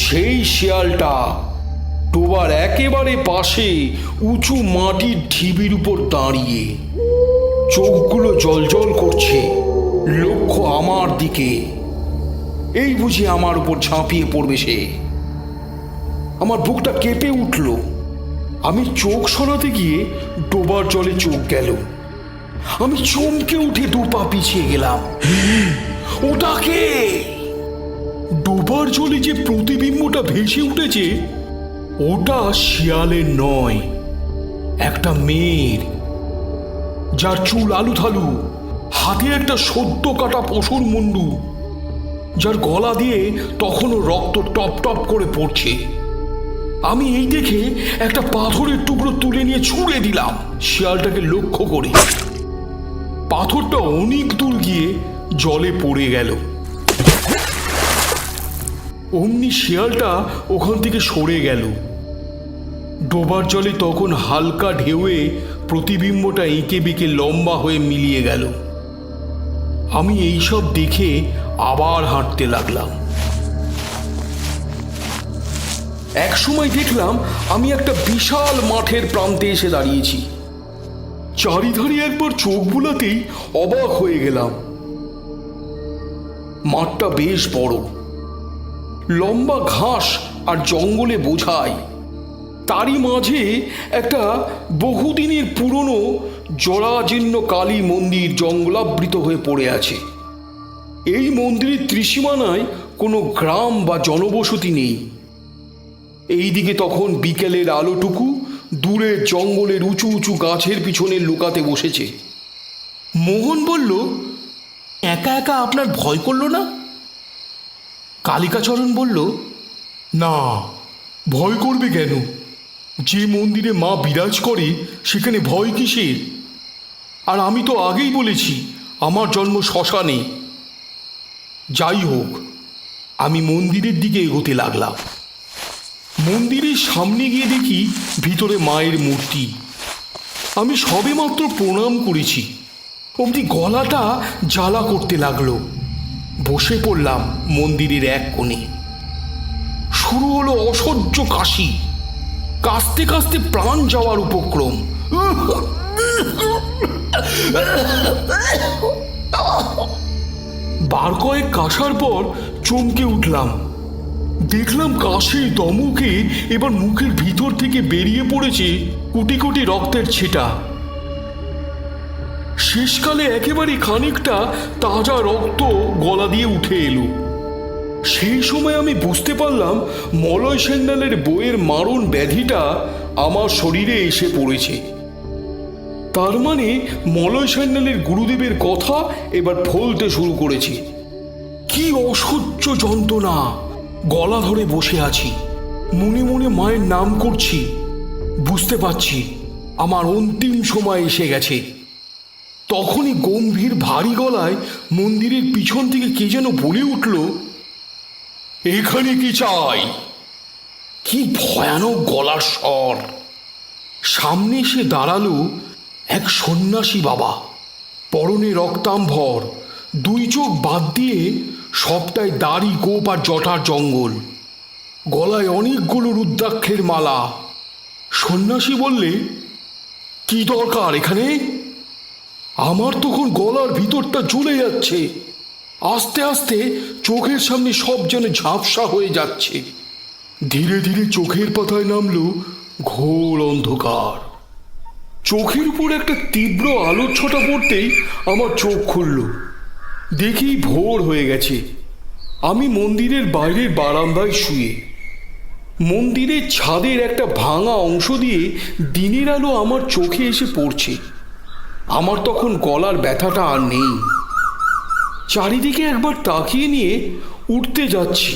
সেই শিয়ালটা ডোবার একেবারে পাশে উঁচু মাটির ঢিবির উপর দাঁড়িয়ে, চোখগুলো জলজল করছে, লক্ষ্য আমার দিকে। এই বুঝি আমার উপর ঝাঁপিয়ে পড়বে সে। আমার বুকটা কেঁপে উঠল। আমি চোখ সরাতে গিয়ে ডোবার জলে চোখ গেল। আমি চমকে উঠে 2 পা পিছিয়ে গেলাম। ওটা কে? ডোবার জলে যে প্রতিবিম্বটা ভেসে উঠেছে ওটা শিয়ালের নয়, একটা মেয়ের, যার চুল আলু থালু, হাতে একটা সদ্য কাটা পশুর মুন্ডু, যার গলা দিয়ে তখনও রক্ত টপ টপ করে পড়ছে। আমি এই দেখে একটা পাথরের টুকরো তুলে নিয়ে ছুঁড়ে দিলাম শিয়ালটাকে লক্ষ্য করে। পাথরটা অনেক দূর গিয়ে জলে পড়ে গেল। অমনি শিয়ালটা ওখান থেকে সরে গেল। ডোবার জলে তখন হালকা ঢেউয়ে প্রতিবিম্বটা এঁকে বেঁকে লম্বা হয়ে মিলিয়ে গেল। আমি এইসব দেখে আবার হাঁটতে লাগলাম। এক সময় দেখলাম আমি একটা বিশাল মাঠের প্রান্তে এসে দাঁড়িয়েছি। চারিধারে একবার চোখ বুলাতেই অবাক হয়ে গেলাম। মাঠটা বেশ বড়, লম্বা ঘাস আর জঙ্গলে বোঝাই। তারই মাঝে একটা বহুদিনের পুরনো জরাজীর্ণ কালী মন্দির জঙ্গলাবৃত হয়ে পড়ে আছে। এই মন্দিরের ত্রিসীমানায় কোনো গ্রাম বা জনবসতি নেই। এইদিকে তখন বিকেলের আলোটুকু দূরের জঙ্গলের উঁচু উঁচু গাছের পিছনে লুকাতে বসেছে। মোহন বলল, একা একা আপনার ভয় করলো না? কালিকাচরণ বলল, না, ভয় করবে কেন? যে মন্দিরে মা বিরাজ করে সেখানে ভয় কিসের? আর আমি তো আগেই বলেছি আমার জন্ম শ্মশানে। যাই হোক, আমি মন্দিরের দিকে এগোতে লাগলাম। মন্দিরের সামনে গিয়ে দেখি ভিতরে মায়ের মূর্তি। আমি সবেমাত্র প্রণাম করেছি, অমনি গলাটা জ্বালা করতে লাগলো। বসে পড়লাম মন্দিরের এক কোণে। শুরু হলো অসহ্য কাশি। কাশতে কাশতে প্রাণ যাওয়ার উপক্রম। বার কয়েক কাশার পর চমকে উঠলাম। দেখলাম কাশির দমকে এবার মুখের ভিতর থেকে বেরিয়ে পড়েছে কোটি কোটি রক্তের ছিটা। শেষকালে একেবারে খানিকটা তাজা রক্ত গলা দিয়ে উঠে এলো। সেই সময় আমি বুঝতে পারলাম মলয় সেন্ডালের বইয়ের মারণ ব্যাধিটা আমার শরীরে এসে পড়েছে। তার মানে মলয় সেন্ডালের গুরুদেবের কথা এবার ফলতে শুরু করেছে। কি অসহ্য যন্ত্রণা! গলা ধরে বসে আছি, মনে মনে মায়ের নাম করছি। বুঝতে পারছি আমার অন্তিম সময় এসে গেছে। তখনই গম্ভীর ভারী গলায় মন্দিরের পিছন থেকে কে যেন বলে উঠল, এখানে কি চাই? কি ভয়ানক গলার স্বর! সামনে এসে দাঁড়ালো এক সন্ন্যাসী বাবা, পরনে রক্তাম্বর, দুই চোখ বাদ দিয়ে সবটাই দাড়ি, গোপ আর জটার জঙ্গল, গলায় অনেকগুলো রুদ্রাক্ষের মালা। সন্ন্যাসী বললে, কি দরকার এখানে? আমার তখন গলার ভিতরটা জ্বলে যাচ্ছে। আস্তে আস্তে চোখের সামনে সব যেন ঝাপসা হয়ে যাচ্ছে। ধীরে ধীরে চোখের পাতায় নামলো ঘোর অন্ধকার। চোখের উপর একটা তীব্র আলোর ছটা পড়তেই আমার চোখ খুলল। দেখি ভোর হয়ে গেছে। আমি মন্দিরের বাইরের বারান্দায় শুয়ে। মন্দিরের ছাদের একটা ভাঙা অংশ দিয়ে দিনের আলো আমার চোখে এসে পড়ছে। আমার তখন গলার ব্যথাটা আর নেই। চারিদিকে একবার তাকিয়ে নিয়ে উঠতে যাচ্ছি,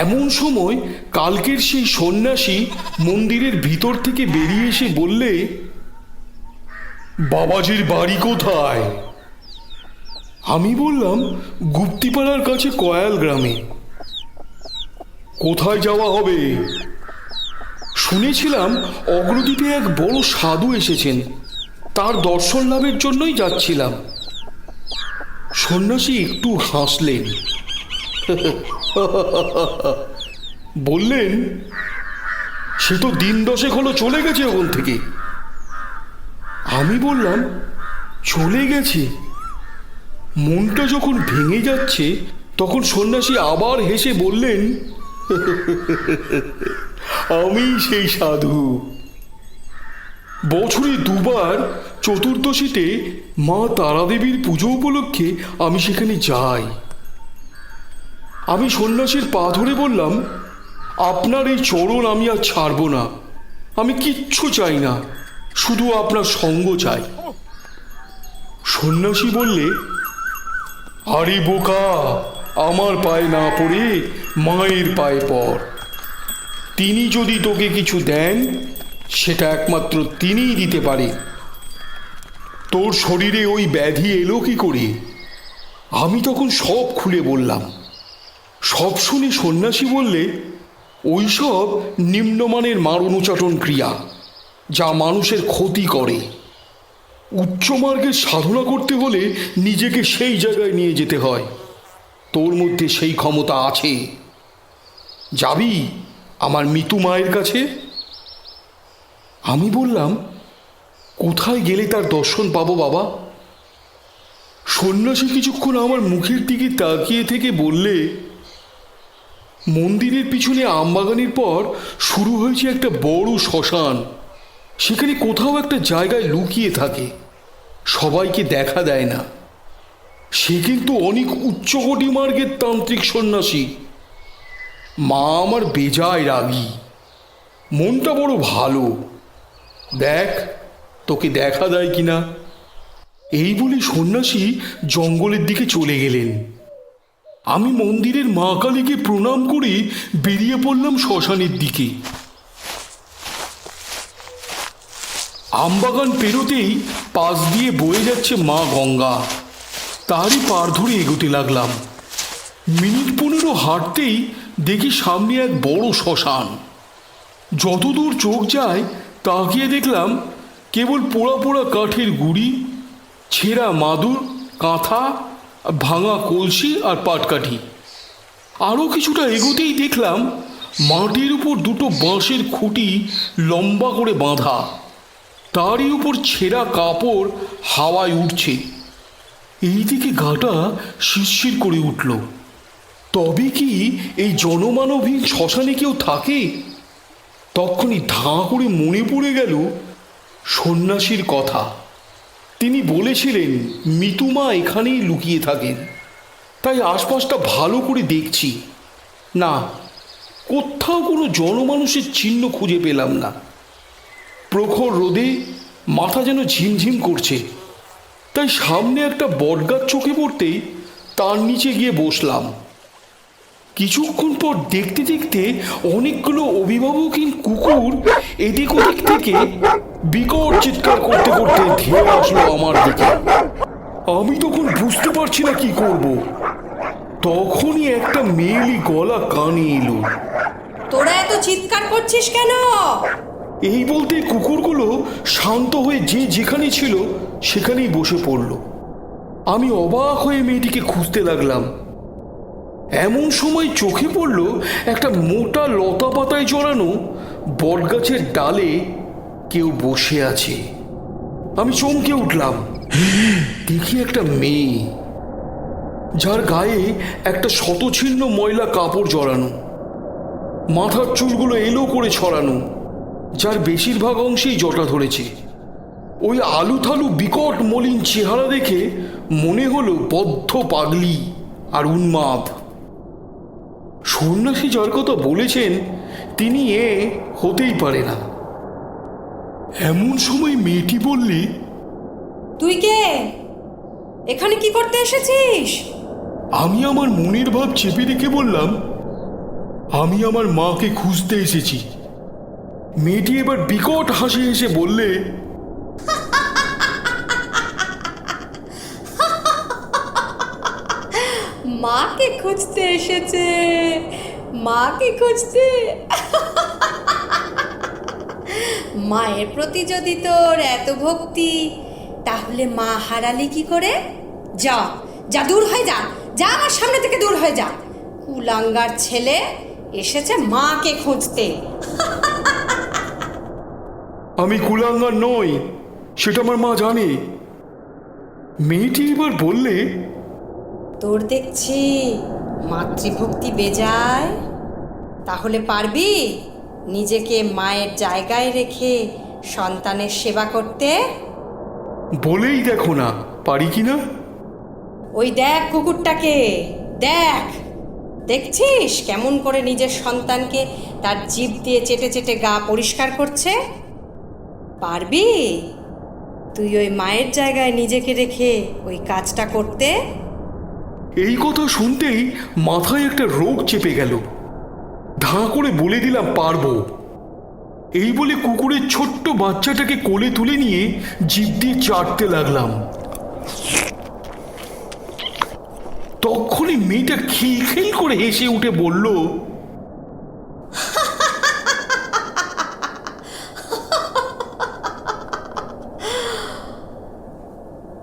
এমন সময় কালকের সেই সন্ন্যাসী মন্দিরের ভিতর থেকে বেরিয়ে এসে বললে, বাবাজির বাড়ি কোথায়? আমি বললাম, গুপ্তিপাড়ার কাছে কয়াল গ্রামে। কোথায় যাওয়া হবে? শুনেছিলাম অগ্রদ্বীপে এক বড় সাধু এসেছেন, তার দর্শন লাভের জন্যই যাচ্ছিলাম। সন্ন্যাসী একটু হাসলেন, বললেন, সে তো দিন দশেক হলো চলে গেছে ওখান থেকে। আমি বললাম, চলে গেছে? মনটা যখন ভেঙে যাচ্ছে তখন সন্ন্যাসী আবার হেসে বললেন, আমি সেই সাধু। বছরে দুবার চতুর্দশীতে মা তারাদেবীর পুজো উপলক্ষে আমি সেখানে যাই। আমি সন্ন্যাসীর পা ধরে বললাম, আপনার এই চরণ আমি আর ছাড়ব না। আমি কিচ্ছু চাই না, শুধু আপনার সঙ্গ চাই। সন্ন্যাসী বললে, আরে বোকা, আমার পায়ে না পড়ে মায়ের পায়ে পড়। তিনি যদি তোকে কিছু দেন সেটা একমাত্র তিনিই দিতে পারে। তোর শরীরে ওই ব্যাধি এলো কি করে? আমি তখন সব খুলে বললাম। সব শুনে সন্ন্যাসী বললে, ওইসব নিম্নমানের মারণ উচাটন ক্রিয়া, যা মানুষের ক্ষতি করে। উচ্চমার্গের সাধনা করতে হলে নিজেকে সেই জায়গায় নিয়ে যেতে হয়। তোর মধ্যে সেই ক্ষমতা আছে। যাবি আমার মৃত্যু মায়ের কাছে? আমি বললাম, কোথায় গেলে তার দর্শন পাবো বাবা? সন্ন্যাসী কিছুক্ষণ আমার মুখের দিকে তাকিয়ে থেকে বললে, মন্দিরের পিছনে আমবাগানের পর শুরু হয়েছে একটা বড় শ্মশান। সেখানে কোথাও একটা জায়গায় লুকিয়ে থাকে, সবাইকে দেখা দেয় না। সে কিন্তু অনেক উচ্চকোটি মার্গের তান্ত্রিক সন্ন্যাসী। মা আমার বেজায় রাগী, মনটা বড় ভালো। দেখ তোকে দেখা দেয় কিনা। এই বলে সন্ন্যাসী জঙ্গলের দিকে চলে গেলেন। আমি মন্দিরের মা কালীকে প্রণাম করে বেরিয়ে পড়লাম শ্মশানের দিকে। আমবাগান পেরোতেই পাশ দিয়ে বয়ে যাচ্ছে মা গঙ্গা। তারই পার ধরে এগোতে লাগলাম। মিনিট 15 হাঁটতেই দেখি সামনে এক বড় শ্মশান। যতদূর চোখ যায় তাকিয়ে দেখলাম কেবল পোড়া পোড়া কাঠের গুঁড়ি, ছেঁড়া মাদুর, কাঁথা, ভাঙা কলসি আর পাটকাঠি। আরও কিছুটা এগোতেই দেখলাম মাটির উপর দুটো বাঁশের খুঁটি লম্বা করে বাঁধা, তারই উপর ছেঁড়া কাপড় হাওয়ায় উঠছে। এই দিকে গাটা শিরশির করে উঠল। তবে কি এই জনমানবহীন শ্মশানে কেউ থাকে? তখনই ধাঁ করে মনে পড়ে গেল সন্ন্যাসীর কথা। তিনি বলেছিলেন মিতুমা এখানেই লুকিয়ে থাকেন। তাই আশপাশটা ভালো করে দেখছি, না কোথাও কোনো জনমানুষের চিহ্ন খুঁজে পেলাম না। প্রখর রোদে মাথা যেন ঝিমঝিম করছে। তাই সামনে একটা বটগাছ চোখে পড়তেই তার নিচে গিয়ে বসলাম। কিছুক্ষণ পর দেখতে দেখতে অনেকগুলো অভিভাবকহীন কুকুর এদিক ওদিক থেকে বিকট চিৎকার করতে করতে ধেয়ে আসলো আমার দিকে। আমি তখন বুঝতে পারছি না কি করব। তখনই একটা মেয়েলি গলা কানে এলো। তোরা এত চিৎকার করছিস কেন? এই বলতে কুকুরগুলো শান্ত হয়ে যে যেখানে ছিল সেখানেই বসে পড়ল। আমি অবাক হয়ে মেয়েটিকে খুঁজতে লাগলাম। এমন সময় চোখে পড়ল একটা মোটা লতা পাতায় জড়ানো বটগাছের ডালে কেউ বসে আছে। আমি চমকে উঠলাম। দেখি একটা মেয়ে, যার গায়ে একটা শতছিন্ন ময়লা কাপড় জড়ানো, মাথার চুলগুলো এলো করে ছড়ানো, যার বেশিরভাগ অংশেই জটা ধরেছে। ওই আলুথালু বিকট মলিন চেহারা দেখে মনে হলো বদ্ধ পাগলি আর উন্মাদ। সন্ন্যাসী যার কথা বলেছেন তিনি এ হতেই পারে না। এমন সময় মেয়েটি বললে, তুই কে? এখানে কি করতে এসেছিস? আমি আমার মনের ভাব চেপে রেখে বললাম, আমি আমার মাকে খুঁজতে এসেছি। মেয়েটি এবার বিকট হাসি হেসে বললে, মাকে খুঁজতে এসেছে, মাকে খুঁজতে। মায়ের প্রতি যদি তোর এত ভক্তি, তাহলে মা হারালি কি করে? যা যা, দূর হয়ে যা, যা আমার সামনে থেকে দূর হয়ে যা। কুলাঙ্গার ছেলে এসেছে মাকে খুঁজতে। আমি কুলাঙ্গার নই, সেটা আমার মা জানে। মেয়েটি এবার বললে, তোর দেখছি মাতৃভক্তি বেজায়। তাহলে পারবি নিজেকে মায়ের জায়গায় রেখে সন্তানের সেবা করতে? বলেই দেখো না পারি কিনা। ওই দেখ কুকুরটাকে, দেখ, দেখছিস কেমন করে নিজের সন্তানকে তার জিভ দিয়ে চেটে চেটে গা পরিষ্কার করছে? পারবি তুই ওই মায়ের জায়গায় নিজেকে রেখে ওই কাজটা করতে? এই কথা শুনতেই মাথায় একটা রোগ চেপে গেল। ধাঁ করে বলে দিলাম পারবো। এই বলে কুকুরের ছোট্ট বাচ্চাটাকে কোলে তুলে নিয়ে জিভ দিয়ে চাটতে লাগলাম। তখনই মেয়েটা খিলখিল করে হেসে উঠে বলল,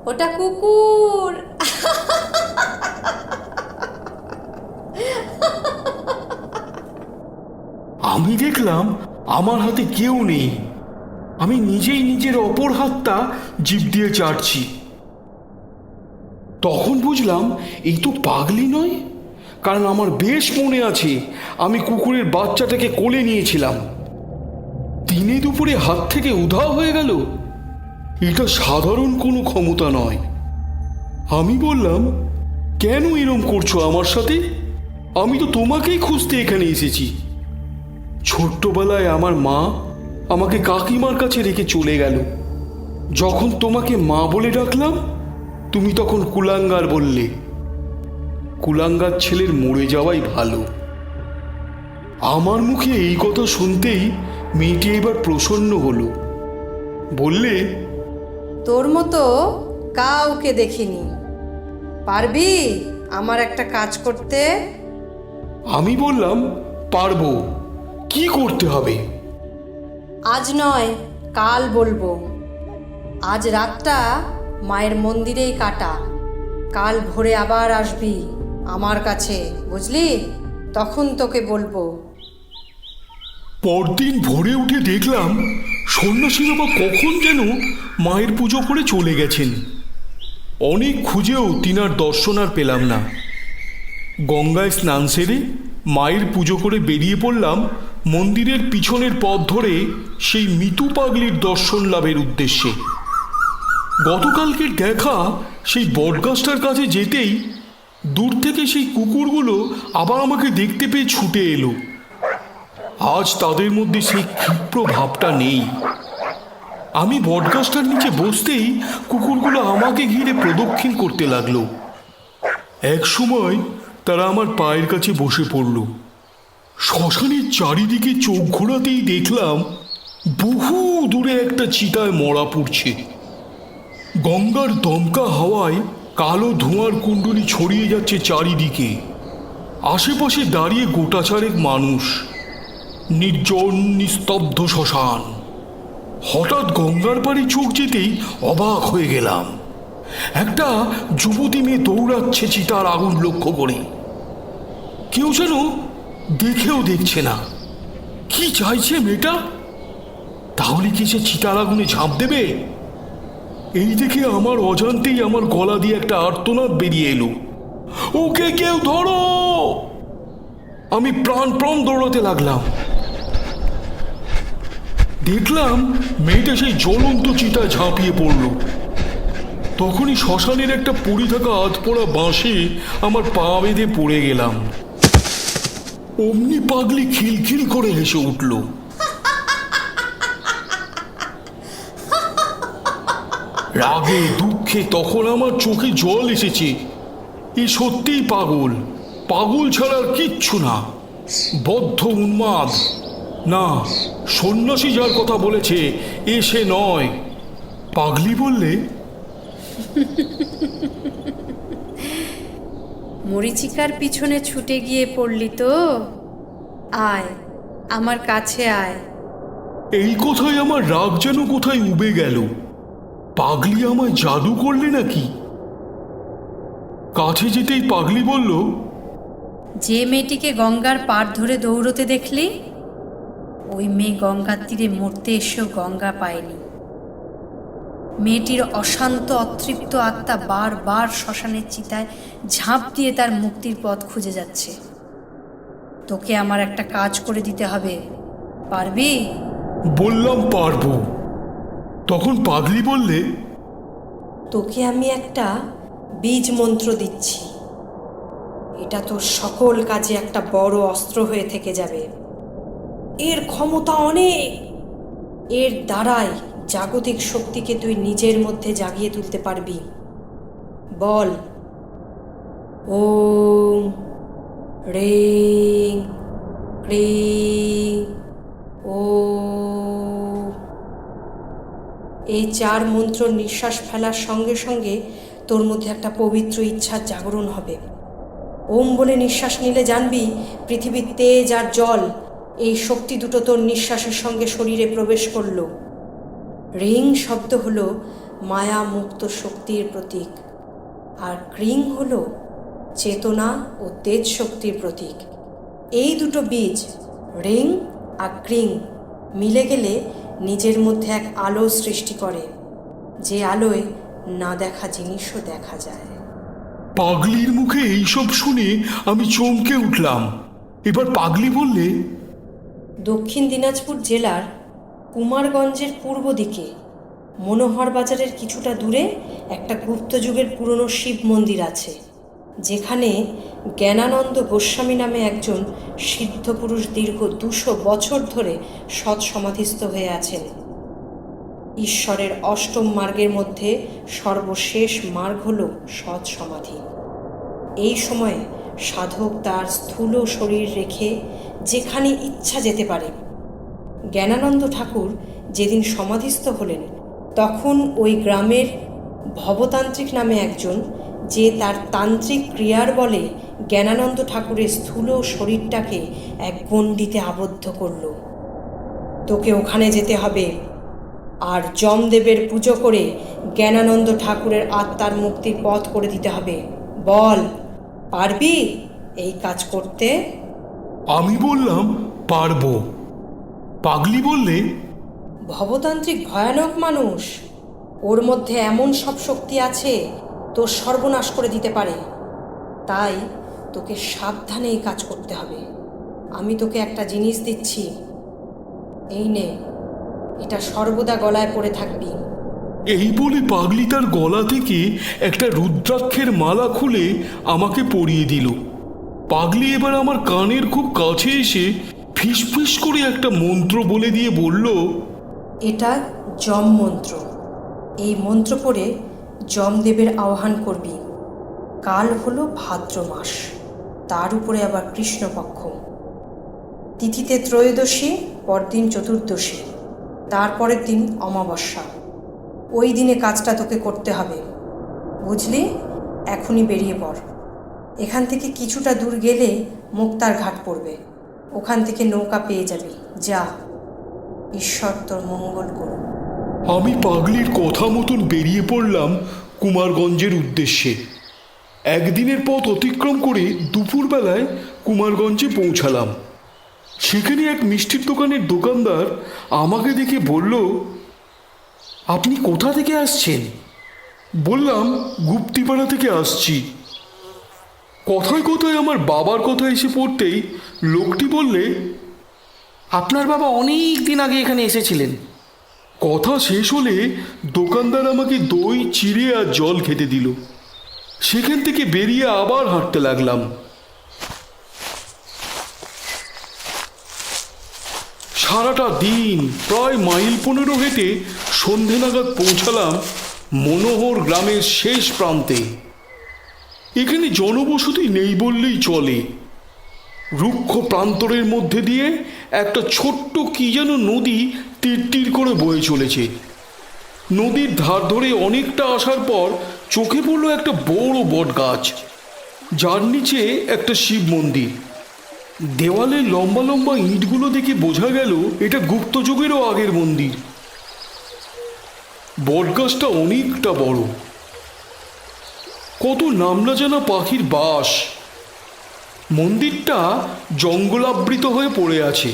ওটা কুকুর। আমি দেখলাম আমার হাতে কেউ নেই। আমি নিজেই নিজের অপর হাতটা জিভ দিয়ে চাটছি। তখন বুঝলাম এই তো পাগলি নয়, কারণ আমার বেশ মনে আছে আমি কুকুরের বাচ্চাটাকে কোলে নিয়েছিলাম। দিনে দুপুরে হাত থেকে উধাও হয়ে গেল, এটা সাধারণ কোনো ক্ষমতা নয়। আমি বললাম, কেন এরম করছো আমার সাথে? আমি তো তোমাকেই খুঁজতে এখানে এসেছি। ছোট্টবেলায় আমার মা আমাকে কাকিমার কাছে রেখে চলে গেল। যখন তোমাকে মা বলে ডাকলাম, তুমি তখন কুলাঙ্গার বললে। কুলাঙ্গার ছেলের মরে যাওয়াই ভালো। আমার মুখে এই কথা শুনতেই মেয়েটি এবার প্রসন্ন হলো। বললে, তোর মতো কাউকে দেখিনি। পারবি আমার একটা কাজ করতে? আমি বললাম, পারবো। কি করতে হবে? আজ নয়, কাল বলবো। আজ রাতটা মায়ের মন্দিরেই কাটা। কাল ভোরে আবার আসবি আমার কাছে, বুঝলি? তখন তোকে বলবো। পরদিন ভোরে উঠে দেখলাম সন্ন্যাসী বাবা কখন যেন মায়ের পুজো করে চলে গেছেন। অনেক খুঁজেও তিনার দর্শন আর পেলাম না। গঙ্গায় স্নান সেরে মায়ের পুজো করে বেরিয়ে পড়লাম মন্দিরের পিছনের পথ ধরে সেই মিতু পাগলির দর্শন লাভের উদ্দেশ্যে। গতকালকের দেখা সেই বটগাছটার কাছে যেতেই দূর থেকে সেই কুকুরগুলো আবার আমাকে দেখতে পেয়ে ছুটে এলো। আজ তাদের মধ্যে সেই ক্ষিপ্র ভাবটা নেই। আমি বটগাছটার নিচে বসতেই কুকুরগুলো আমাকে ঘিরে প্রদক্ষিণ করতে লাগলো। এক সময় তারা আমার পায়ের কাছে বসে পড়ল। শ্মশানের চারিদিকে চোখ ঘোরাতেই দেখলাম বহু দূরে একটা চিতায় মরা পড়ছে। গঙ্গার দমকা হাওয়ায় কালো ধোঁয়ার কুণ্ডলী ছড়িয়ে যাচ্ছে চারিদিকে। আশেপাশে দাঁড়িয়ে গোটা চারেক মানুষ। নির্জন নিস্তব্ধ শ্মশান। হঠাৎ গঙ্গার পাড়ে চোখ যেতেই অবাক হয়ে গেলাম। একটা যুবতী মেয়ে দৌড়াচ্ছে চিতার আগুন লক্ষ্য করে। কেউ যেন দেখেও দেখছে না। কি চাইছে মেয়েটা? তাহলে কি সে চিতার আগুনে ঝাঁপ দেবে? এই দেখে আমার অজান্তেই আমার গলা দিয়ে একটা আর্তনাদ বেরিয়ে এলো, ওকে কেউ ধরো! আমি প্রাণপণ দৌড়াতে লাগলাম। দেখলাম মেয়েটা সেই জ্বলন্ত চিতায় ঝাঁপিয়ে পড়ল। তখনই শ্মশানের একটা পড়ে থাকা আধপোড়া বাঁশে আমার পা বেঁধে পড়ে গেলাম। অমনি পাগলি খিলখিল করে হেসে উঠল। রাগে দুঃখে তখন আমার চোখে জল এসেছে। এ সত্যিই পাগল, পাগল ছাড়া আর কিচ্ছু না। বদ্ধ উন্মাদ। না, সন্ন্যাসী যার কথা বলেছে এ সে নয়। পাগলি বললে, মরিচিকার পিছনে ছুটে গিয়ে পড়লি তো? আয়, আমার কাছে আয়। এই কথায় আমার রাগ যেন কোথায় উবে গেল। পাগলি আমায় জাদু করলে নাকি? কাছে যেতেই পাগলি বলল, যে মেয়েটিকে গঙ্গার পাড় ধরে দৌড়তে দেখলি, ওই মেয়ে গঙ্গার তীরে মরতে এসেও গঙ্গা পায়নি। মেয়েটির অশান্ত অতৃপ্ত আত্মা বারবার শ্মশানের চিতায় ঝাঁপ দিয়ে তার মুক্তির পথ খুঁজে যাচ্ছে। তোকে আমার একটা কাজ করে দিতে হবে, পারবি? বললাম পারবো। তখন পাগলি বললে, তোকে আমি একটা বীজ মন্ত্র দিচ্ছি। এটা তোর সকল কাজে একটা বড় অস্ত্র হয়ে থেকে যাবে। এর ক্ষমতা অনেক। এর দ্বারাই জাগতিক শক্তিকে তুই নিজের মধ্যে জাগিয়ে তুলতে পারবি। বল, ওম রিং ক্রিং ওম। এই 4 মন্ত্র নিঃশ্বাস ফেলার সঙ্গে সঙ্গে তোর মধ্যে একটা পবিত্র ইচ্ছার জাগরণ হবে। ওম বলে নিঃশ্বাস নিলে জানবি পৃথিবীর তেজ আর জল, এই শক্তি দুটো তোর নিঃশ্বাসের সঙ্গে শরীরে প্রবেশ করলো। রিং শব্দ হলো মায়া মুক্ত শক্তির প্রতীক, আর ক্রিং হলো চেতনা ও তেজ শক্তির প্রতীক। এই দুটো বীজ রিং আর ক্রিং মিলে গেলে নিজের মধ্যে এক আলো সৃষ্টি করে, যে আলোয় না দেখা জিনিসও দেখা যায়। পাগলির মুখে এইসব শুনে আমি চমকে উঠলাম। এবার পাগলি বললে, দক্ষিণ দিনাজপুর জেলার কুমারগঞ্জের পূর্ব দিকে মনোহর বাজারের কিছুটা দূরে একটা গুপ্তযুগের পুরনো শিব মন্দির আছে, যেখানে জ্ঞানানন্দ গোস্বামী নামে একজন সিদ্ধ পুরুষ দীর্ঘ 200 বছর ধরে সৎ সমাধিস্থ হয়ে আছেন। ঈশ্বরের অষ্টম মার্গের মধ্যে সর্বশেষ মার্গ হল সৎ সমাধি। এই সময়ে সাধক তার স্থূল শরীর রেখে যেখানে ইচ্ছা যেতে পারে। জ্ঞানানন্দ ঠাকুর যেদিন সমাধিস্থ হলেন, তখন ওই গ্রামের ভবতান্ত্রিক নামে একজন, যে তার তান্ত্রিক ক্রিয়ার বলে জ্ঞানানন্দ ঠাকুরের স্থূল শরীরটাকে এক গণ্ডিতে আবদ্ধ করল। তোকে ওখানে যেতে হবে আর যমদেবের পুজো করে জ্ঞানানন্দ ঠাকুরের আত্মার মুক্তির পথ করে দিতে হবে। বল, পারবি এই কাজ করতে? আমি বললাম, পারবো। পাগলি বললে, ভবতান্ত্রিক ভয়ানক মানুষ, ওর মধ্যে এমন সব শক্তি আছে তোর সর্বনাশ করে দিতে পারে। তাই তোকে সাবধানে এই কাজ করতে হবে। আমি তোকে একটা জিনিস দিচ্ছি, এই নে, এটা সর্বদা গলায় পরে থাকবি। এই বলে পাগলি তার গলা থেকে একটা রুদ্রাক্ষের মালা খুলে আমাকে পরিয়ে দিল। পাগলি এবার আমার কানের খুব কাছে এসে ফিসফিস করে একটা মন্ত্র বলে দিয়ে বলল, এটা যম মন্ত্র। এই মন্ত্র পড়ে যমদেবের আহ্বান করবি। কাল হলো ভাদ্র মাস, তার উপরে আবার কৃষ্ণপক্ষ। তিথিতে ত্রয়োদশী, পরদিন চতুর্দশী, তারপরের দিন অমাবস্যা। ওই দিনে কাজটা তোকে করতে হবে, বুঝলি? এখনই বেরিয়ে পড়। এখান থেকে কিছুটা দূর গেলে মুক্তার ঘাট পড়বে, ওখান থেকে নৌকা পেয়ে যাবি। যা, ঈশ্বর তোর মঙ্গল করুন। আমি পাগলির কথা মতন বেরিয়ে পড়লাম কুমারগঞ্জের উদ্দেশ্যে। একদিনের পথ অতিক্রম করে দুপুরবেলায় কুমারগঞ্জে পৌঁছালাম। সেখানে এক মিষ্টির দোকানের দোকানদার আমাকে দেখে বলল, আপনি কোথা থেকে আসছেন? বললাম, গুপ্তিপাড়া থেকে আসছি। কথায় কথায় আমার বাবার কথা এসে পড়তেই লোকটি বললে, আপনার বাবা অনেক দিন আগে এখানে এসেছিলেন। কথা শেষ হলে দোকানদার আমাকে দই, চিড়ে আর জল খেতে দিল। সেখান থেকে বেরিয়ে আবার হাঁটতে লাগলাম। সারাটা দিন প্রায় মাইল 15 হেঁটে সন্ধে নাগাদ পৌঁছালাম মনোহর গ্রামের শেষ প্রান্তে। এখানে জনবসতি নেই বললেই চলে। রুক্ষ প্রান্তরের মধ্যে দিয়ে একটা ছোট্ট কি যেন নদী তীর তীর করে বয়ে চলেছে। নদীর ধার ধরে অনেকটা আসার পর চোখে পড়ল একটা বড় বট গাছ, যার নিচে একটা শিব মন্দির। দেওয়ালে লম্বা লম্বা ইঁটগুলো দেখে বোঝা গেল এটা গুপ্তযুগেরও আগের মন্দির। বটগাছটা অনেকটা বড়, কত নাম না জানা পাখির বাস। মন্দিরটা জঙ্গলাবৃত হয়ে পড়ে আছে,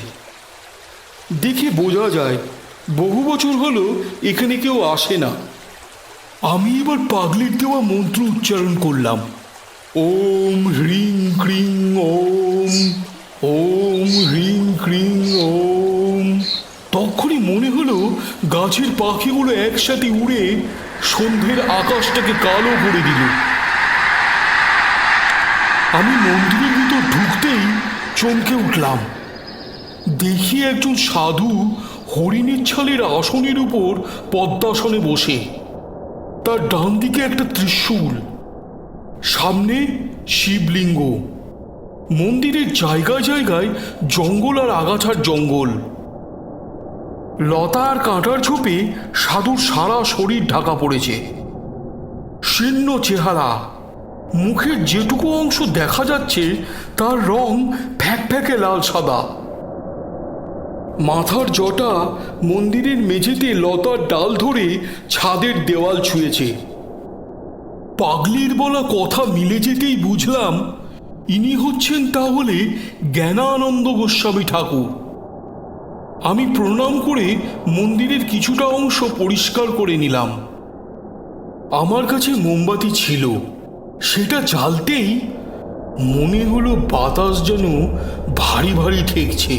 দেখে বোঝা যায় বহু বছর হলো এখানে কেউ আসে না। আমি এবার পাগলির দেওয়া মন্ত্র উচ্চারণ করলাম, ওম হ্রিং ক্রিং ওম, ওম হ্রিং ক্রিং ওম। তখনই মনে হলো গাছের পাখিগুলো একসাথে উড়ে সন্ধ্যের আকাশটাকে কালো করে দিল। আমি মন্দিরের ভিতর ঢুকতেই চমকে উঠলাম। দেখি একজন সাধু হরিণের ছালের আসনের উপর পদ্মাসনে বসে, তার ডান দিকে একটা ত্রিশূল, সামনে শিবলিঙ্গ। মন্দিরের জায়গায় জায়গায় জঙ্গল আর আগাছার জঙ্গল। লতা আর কাঁটার ঝোপে সাধুর সারা শরীর ঢাকা পড়েছে। শীর্ণ চেহারা, মুখের যেটুকু অংশ দেখা যাচ্ছে তার রং ফ্যাকফ্যাকে লাল সাদা। মাথার জটা মন্দিরের মেঝেতে লতার ডাল ধরে ছাদের দেওয়াল ছুঁয়েছে। পাগলির বলা কথা মিলে যেতেই বুঝলাম ইনি হচ্ছেন তাহলে জ্ঞানানন্দ গোস্বামী ঠাকুর। আমি প্রণাম করে মন্দিরের কিছুটা অংশ পরিষ্কার করে নিলাম। আমার কাছে মোমবাতি ছিল, সেটা জ্বালতেই মনে হলো বাতাস যেন ভারী ভারী ঠেকছে।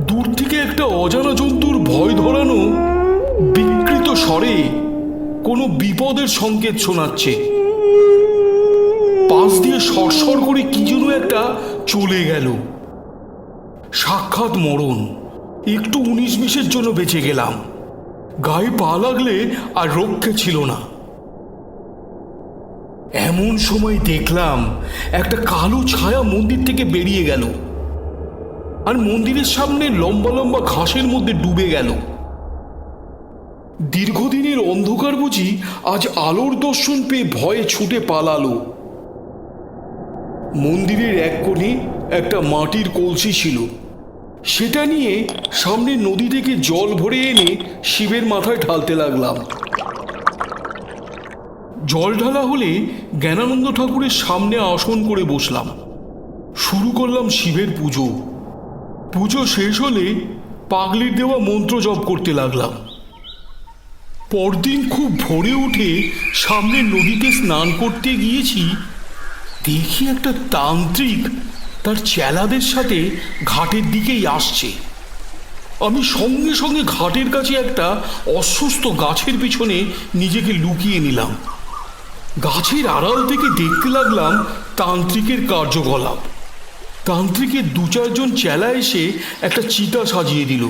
দূর থেকে একটা অজানা জন্তুর ভয় ধরানো বিকৃত স্বরে কোনো বিপদের সংকেত শোনাচ্ছে। পাশ দিয়ে সরসর করে কি যেন একটা চলে গেল। সাক্ষাৎ মরণ। একটু 19-20-এর জন্য বেঁচে গেলাম। গায়ে পা লাগলে আর রক্ষে ছিল না। এমন সময় দেখলাম একটা কালো ছায়া মন্দির থেকে বেরিয়ে গেল আর মন্দিরের সামনে লম্বা লম্বা ঘাসের মধ্যে ডুবে গেল। দীর্ঘদিনের অন্ধকার বুঝি আজ আলোর দর্শন পেয়ে ভয়ে ছুটে পালালো। মন্দিরের এক কোণে একটা মাটির কলসি ছিল, সেটা নিয়ে সামনে নদী থেকে জল ভরে এনে শিবের মাথায় ঢালতে লাগলাম। জল ঢালা হলে জ্ঞানানন্দ ঠাকুরের সামনে আসন করে বসলাম। শুরু করলাম শিবের পুজো। পুজো শেষ হলে পাগলির দেওয়া মন্ত্র জপ করতে লাগলাম। পরদিন খুব ভোরে উঠে সামনে নদীতে স্নান করতে গিয়েছি, দেখি একটা তান্ত্রিক তার চেলাদের সাথে ঘাটের দিকেই আসছে। আমি সঙ্গে সঙ্গে ঘাটের কাছে একটা অস্বস্ত গাছের পিছনে নিজেকে লুকিয়ে নিলাম। গাছের আড়াল থেকে দেখতে লাগলাম তান্ত্রিকের কার্যকলাপ। তান্ত্রিকের 2-4 জন চেলা এসে একটা চিতা সাজিয়ে দিল।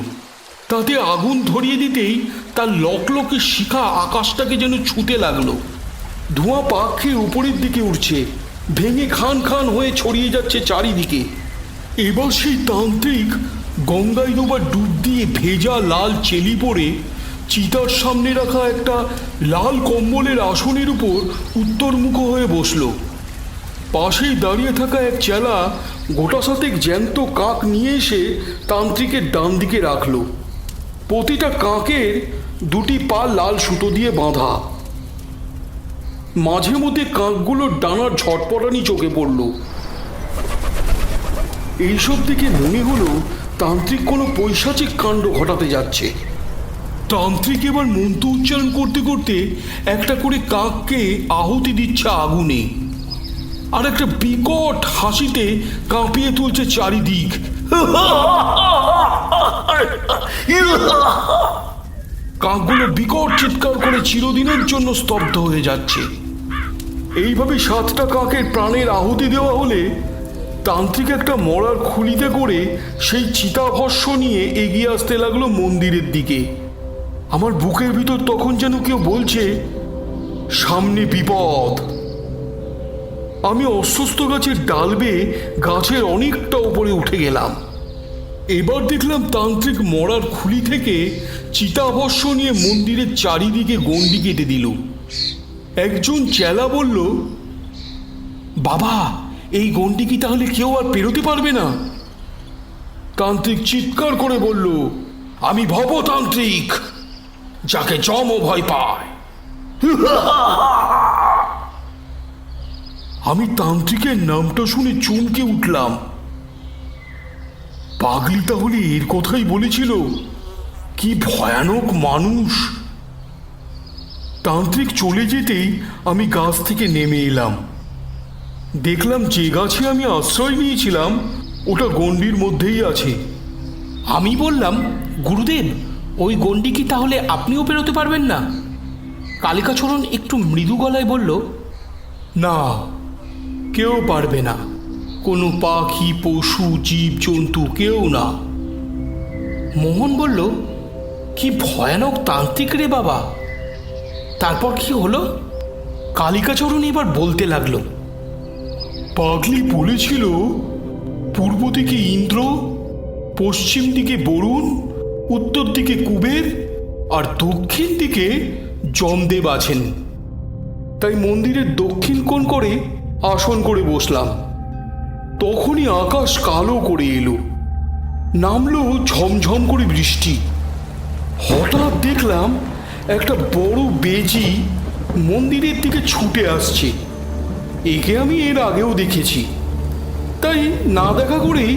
তাতে আগুন ধরিয়ে দিতেই তার লকলকে শিখা আকাশটাকে যেন ছুঁতে লাগলো। ধোঁয়া পাক খেয়ে উপরের দিকে উঠছে, ভেঙে খান খান হয়ে ছড়িয়ে যাচ্ছে চারিদিকে। এবার সেই তান্ত্রিক গঙ্গায় ডোবা ডুব দিয়ে ভেজা লাল চেলি পরে চিতার সামনে রাখা একটা লাল কম্বলের আসনের উপর উত্তরমুখ হয়ে বসল। পাশেই দাঁড়িয়ে থাকা এক চেলা গোটা সাতেক জ্যান্ত কাক নিয়ে এসে তান্ত্রিকের ডান দিকে রাখল। প্রতিটা কাকের 2টি পা লাল সুতো দিয়ে বাঁধা। মাঝে মধ্যে কাকগুলোর ডানার ঝটপটানি চোখে পড়ল। এইসব দেখে মনে হলো তান্ত্রিক কোনো পৈশাচিক কাণ্ড ঘটাতে যাচ্ছে। তান্ত্রিক এবার মন্ত্র উচ্চারণ করতে করতে একটা করে কাককে আহুতি দিচ্ছে আগুনে, আর একটা বিকট হাসিতে কাঁপিয়ে তুলছে চারিদিক। কাকগুলো বিকট চিৎকার করে চিরদিনের জন্য স্তব্ধ হয়ে যাচ্ছে। এইভাবে 7টা কাকের প্রাণের আহুতি দেওয়া হলে তান্ত্রিক একটা মরার খুলিতে করে সেই চিতাভস্য নিয়ে এগিয়ে আসতে লাগলো মন্দিরের দিকে। আমার বুকের ভিতর তখন যেন কেউ বলছে, সামনে বিপদ। আমি অশ্বস্থ গাছের ডাল বেয়ে গাছের অনেকটা উপরে উঠে গেলাম। এবার দেখলাম তান্ত্রিক মরার খুলি থেকে চিতাভস্য নিয়ে মন্দিরের চারিদিকে গণ্ডি কেটে দিল। একজন চেলা বলল, বাবা, এই গণ্ডি কি তাহলে কেউ আর পেরোতে পারবে না? তান্ত্রিক চিৎকার করে বলল, আমি ভবতান্ত্রিক, যাকে যমও ভয় পায়। আমি তান্ত্রিকের নামটা শুনে চমকে উঠলাম। পাগলি তাহলে এর কথাই বলেছিল? কি ভয়ানক মানুষ! তান্ত্রিক চলে যেতেই আমি গাছ থেকে নেমে এলাম। দেখলাম যে গাছে আমি আশ্রয় নিয়েছিলাম ওটা গণ্ডির মধ্যেই আছে। আমি বললাম, গুরুদেব, ওই গণ্ডি কি তাহলে আপনিও পেরোতে পারবেন না? কালিকাচরণ একটু মৃদু গলায় বলল, না, কেউ পারবে না। কোনো পাখি, পশু, জীব জন্তু কেউ না। মোহন বলল, কি ভয়ানক তান্ত্রিক রে বাবা। তারপর কি হলো? কালিকাচরণ এবার বলতে লাগলো, পাগলি বলেছিল পূর্ব দিকে ইন্দ্র, পশ্চিম দিকে বরুণ, উত্তর দিকে কুবের আর দক্ষিণ দিকে যমদেব আছেন। তাই মন্দিরের দক্ষিণ কোণ করে আসন করে বসলাম। তখনই আকাশ কালো করে এলো, নামলো ঝমঝম করে বৃষ্টি। হঠাৎ দেখলাম একটা বড় বেজি মন্দিরের দিকে ছুটে আসছে। একে আমি এর আগেও দেখেছি, তাই না দেখা করেই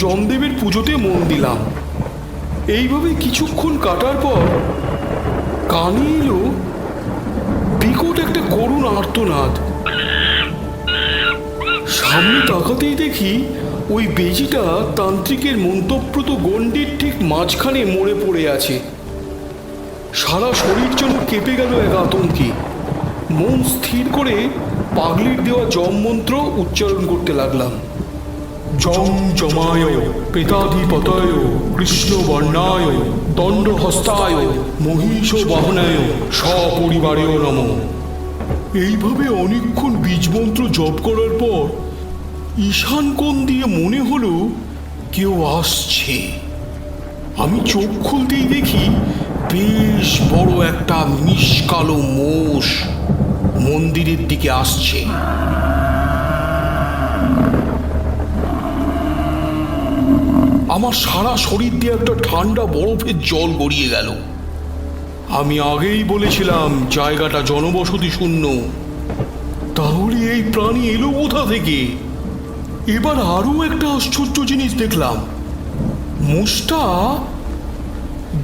যমদেবের পুজোতে মন দিলাম। এইভাবে কিছুক্ষণ কাটার পর কানে এলো বিকট একটা করুণ আর্তনাদ। সামনে তাকাতেই দেখি ওই বেজিটা তান্ত্রিকের মন্তব্যত গণ্ডির ঠিক মাঝখানে মরে পড়ে আছে। সারা শরীর যেন কেঁপে গেল এক আতঙ্কে। মন স্থির করে পাগলির দেওয়া যম মন্ত্র উচ্চারণ করতে লাগলাম। যম যমায় পেতাধিপতয় কৃষ্ণ বর্ণায় দণ্ডহস্তায় মহিষ বাহনায় সপরিবারেও নমঃ। এইভাবে অনেকক্ষণ বীজমন্ত্র জপ করার পর ঈশান কোণ দিয়ে মনে হলো কেউ আসছে। আমি চোখ খুলতেই দেখি বেশ বড় একটা নিষ্কালো মোষ মন্দিরের দিকে আসছে। আমার সারা শরীর দিয়ে একটা ঠান্ডা বরফের জল গড়িয়ে গেল। আমি আগেই বলেছিলাম জায়গাটা জনবসতি শূন্য। তাহলে এই প্রাণী এলো কোথা থেকে? এবার আরো একটা আশ্চর্য জিনিস দেখলাম। মোষটা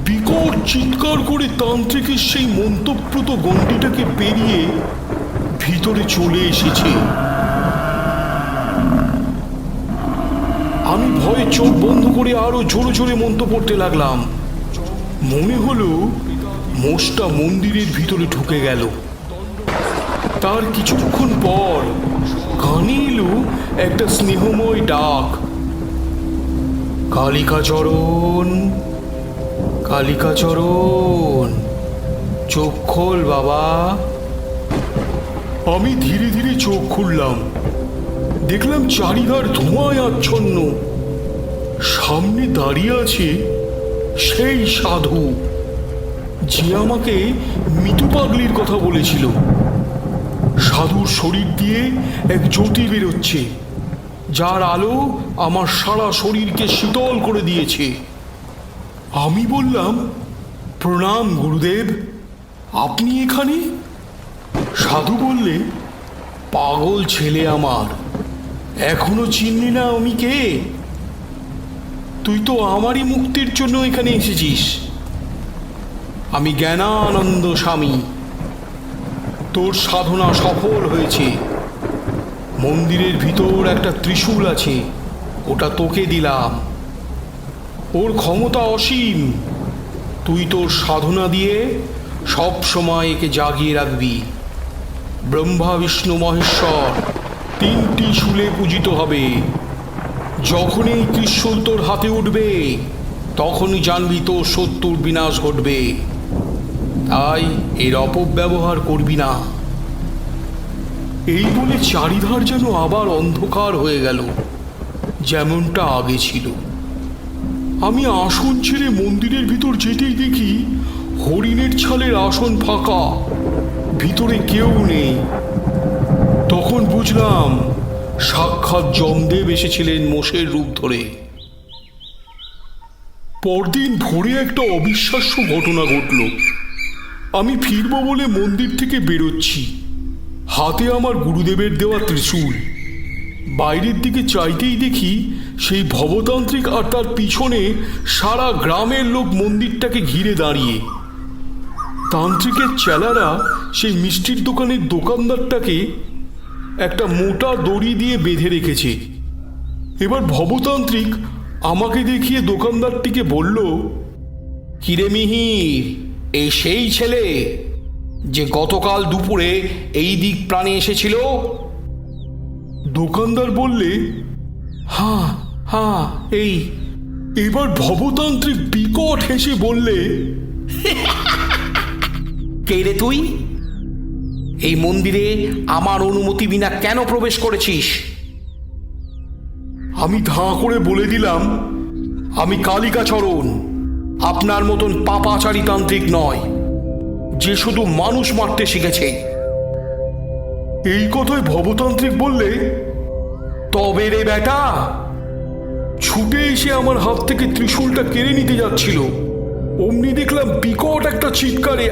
বিকট চিৎকার করে তান্ত্রিকের সেই মন্তব্যত গণ্ডিটাকে পেরিয়ে ভিতরে চলে এসেছে। আমি ভয়ে চোখ বন্ধ করে আরো জোরে জোরে মন্ত্র পড়তে লাগলাম। মনে হলো মোষটা মন্দিরের ভিতরে ঢুকে গেল। তার কিছুক্ষণ পর কানে এলো একটা স্নেহময় ডাক, কালিকাচরণ, কালিকাচরণ, চোখ খোল বাবা। আমি ধীরে ধীরে চোখ খুললাম। দেখলাম চারিধার ধোঁয়ায় আচ্ছন্ন। সামনে দাঁড়িয়ে আছে সেই সাধু যে আমাকে মৃত্যু পাগলির কথা বলেছিল। সাধুর শরীর দিয়ে এক জ্যোতি বেরোচ্ছে, যার আলো আমার সারা শরীরকে শীতল করে দিয়েছে। আমি বললাম, প্রণাম গুরুদেব, আপনি এখানে? সাধু বললে, পাগল ছেলে আমার, এখনো চিনলি না আমি কে? তুই তো আমারই মুক্তির জন্য এখানে এসেছিস। আমি জ্ঞানানন্দ স্বামী। তোর সাধনা সফল হয়েছে। মন্দিরের ভিতর একটা ত্রিশূল আছে, ওটা তোকে দিলাম। ওর ক্ষমতা অসীম। তুই তোর সাধনা দিয়ে সব সময় একে জাগিয়ে রাখবি। ব্রহ্মা বিষ্ণু মহেশ্বর তিনটি শূলে পূজিত হবে। যখনই ত্রিশূল তোর হাতে উঠবে তখনই জানবি তোর শত্রুর বিনাশ ঘটবে। তাই এর অপব্যবহার করবি না। এই বলে চারিধার যেন আবার অন্ধকার হয়ে গেল, যেমনটা আগে ছিল। আমি আসন ছেড়ে মন্দিরের ভিতর যেতেই দেখি হরিণের ছালের আসন ফাঁকা, ভিতরে কেউ নেই। তখন বুঝলাম সাক্ষাৎ যমদেব এসেছিলেন মোষের রূপ ধরে। পরদিন ভোরে একটা অবিশ্বাস্য ঘটনা ঘটল। আমি ফিরবো বলে মন্দির থেকে বেরোচ্ছি, হাতে আমার গুরুদেবের দেওয়া ত্রিশূল। বাইরের দিকে চাইতেই দেখি সেই ভবতান্ত্রিক আর তার পিছনে সারা গ্রামের লোক মন্দিরটাকে ঘিরে দাঁড়িয়ে। তান্ত্রিকের চেলারা সেই মিষ্টির দোকানের দোকানদারটাকে একটা মোটা দড়ি দিয়ে বেঁধে রেখেছে। এবার ভবতান্ত্রিক আমাকে দেখিয়ে দোকানদারটিকে বলল, কিরে মিহির, এই সেই ছেলে যে গতকাল দুপুরে এই দিক প্রাণে এসেছিল? দোকানদার বললে, হ্যাঁ হ্যাঁ এই। এবার ভবতান্ত্রিক বিকট হেসে বললে, কে রে তুই? এই মন্দিরে আমার অনুমতি বিনা কেন প্রবেশ করেছিস? আমি ধাঁ করে বলে দিলাম, আমি কালিকাচরণ, আপনার মতন পাপাচারী তান্ত্রিক নয়, যে শুধু মানুষ মারতে শিখেছে। এই কথায় ভবতান্ত্রিক বললে, তবে রে বেটা। ছুটে এসে আমার হাত থেকে ত্রিশূলটা কেড়ে নিতে যাচ্ছিল, অমনি দেখলাম বিকট একটা চিৎকারে